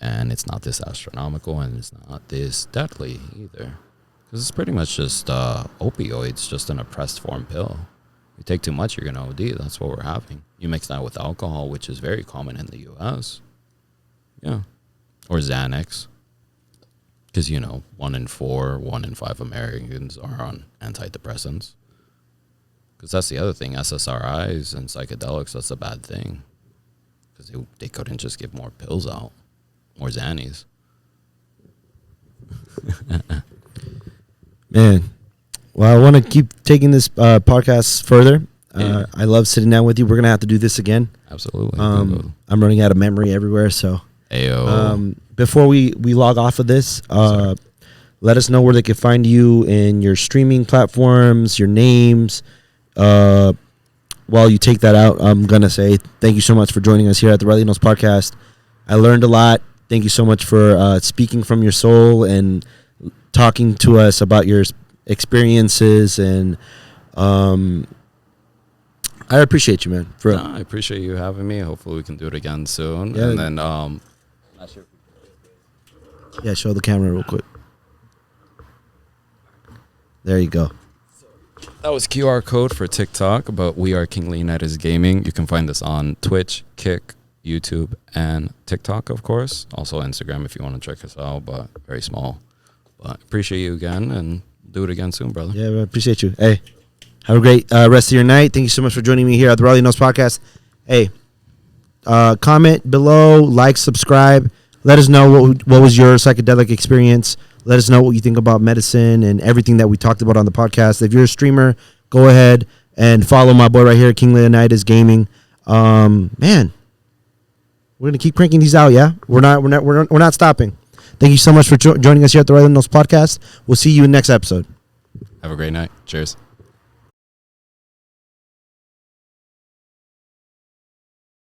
Speaker 3: And it's not this astronomical, and it's not this deadly either. Because it's pretty much just opioids, just in a pressed form pill. You take too much, you're going to OD. That's what we're having. You mix that with alcohol, which is very common in the U.S. Yeah. Or Xanax. Because, 1 in 4, 1 in 5 Americans are on antidepressants. Because that's the other thing. SSRIs and psychedelics, that's a bad thing. Because they couldn't just give more pills out. More Xannies.
Speaker 2: Man, well, I want to keep taking this podcast further. I love sitting down with you. We're gonna have to do this again.
Speaker 3: Absolutely.
Speaker 2: I'm running out of memory everywhere. So,
Speaker 3: Ayo.
Speaker 2: Before we log off of this, let us know where they can find you in your streaming platforms, your names. While you take that out, I'm gonna say thank you so much for joining us here at the Raulyknows podcast. I learned a lot. Thank you so much for speaking from your soul and talking to us about your experiences. And I appreciate you, man.
Speaker 3: I appreciate you having me. Hopefully we can do it again soon.
Speaker 2: Yeah.
Speaker 3: And then,
Speaker 2: yeah, show the camera real quick. There you go.
Speaker 3: that was QR code for TikTok, but we are King Leonidas Gaming. You can find us on Twitch, Kick, YouTube, and TikTok, of course. Also Instagram if you want to check us out, but very small. But appreciate you again, and do it again soon, brother.
Speaker 2: Yeah, I appreciate you. Hey, have a great rest of your night. Thank you so much for joining me here at the Raulyknows podcast. Hey, comment below, like, subscribe. Let us know what was your psychedelic experience. Let us know what you think about medicine and everything that we talked about on the podcast. If you're a streamer, go ahead and follow my boy right here, King Leonidas Gaming. Man, we're gonna keep cranking these out. Yeah, we're not stopping. Thank you so much for joining us here at the Raulyknows podcast. We'll see you in the next episode.
Speaker 3: Have a great night. Cheers.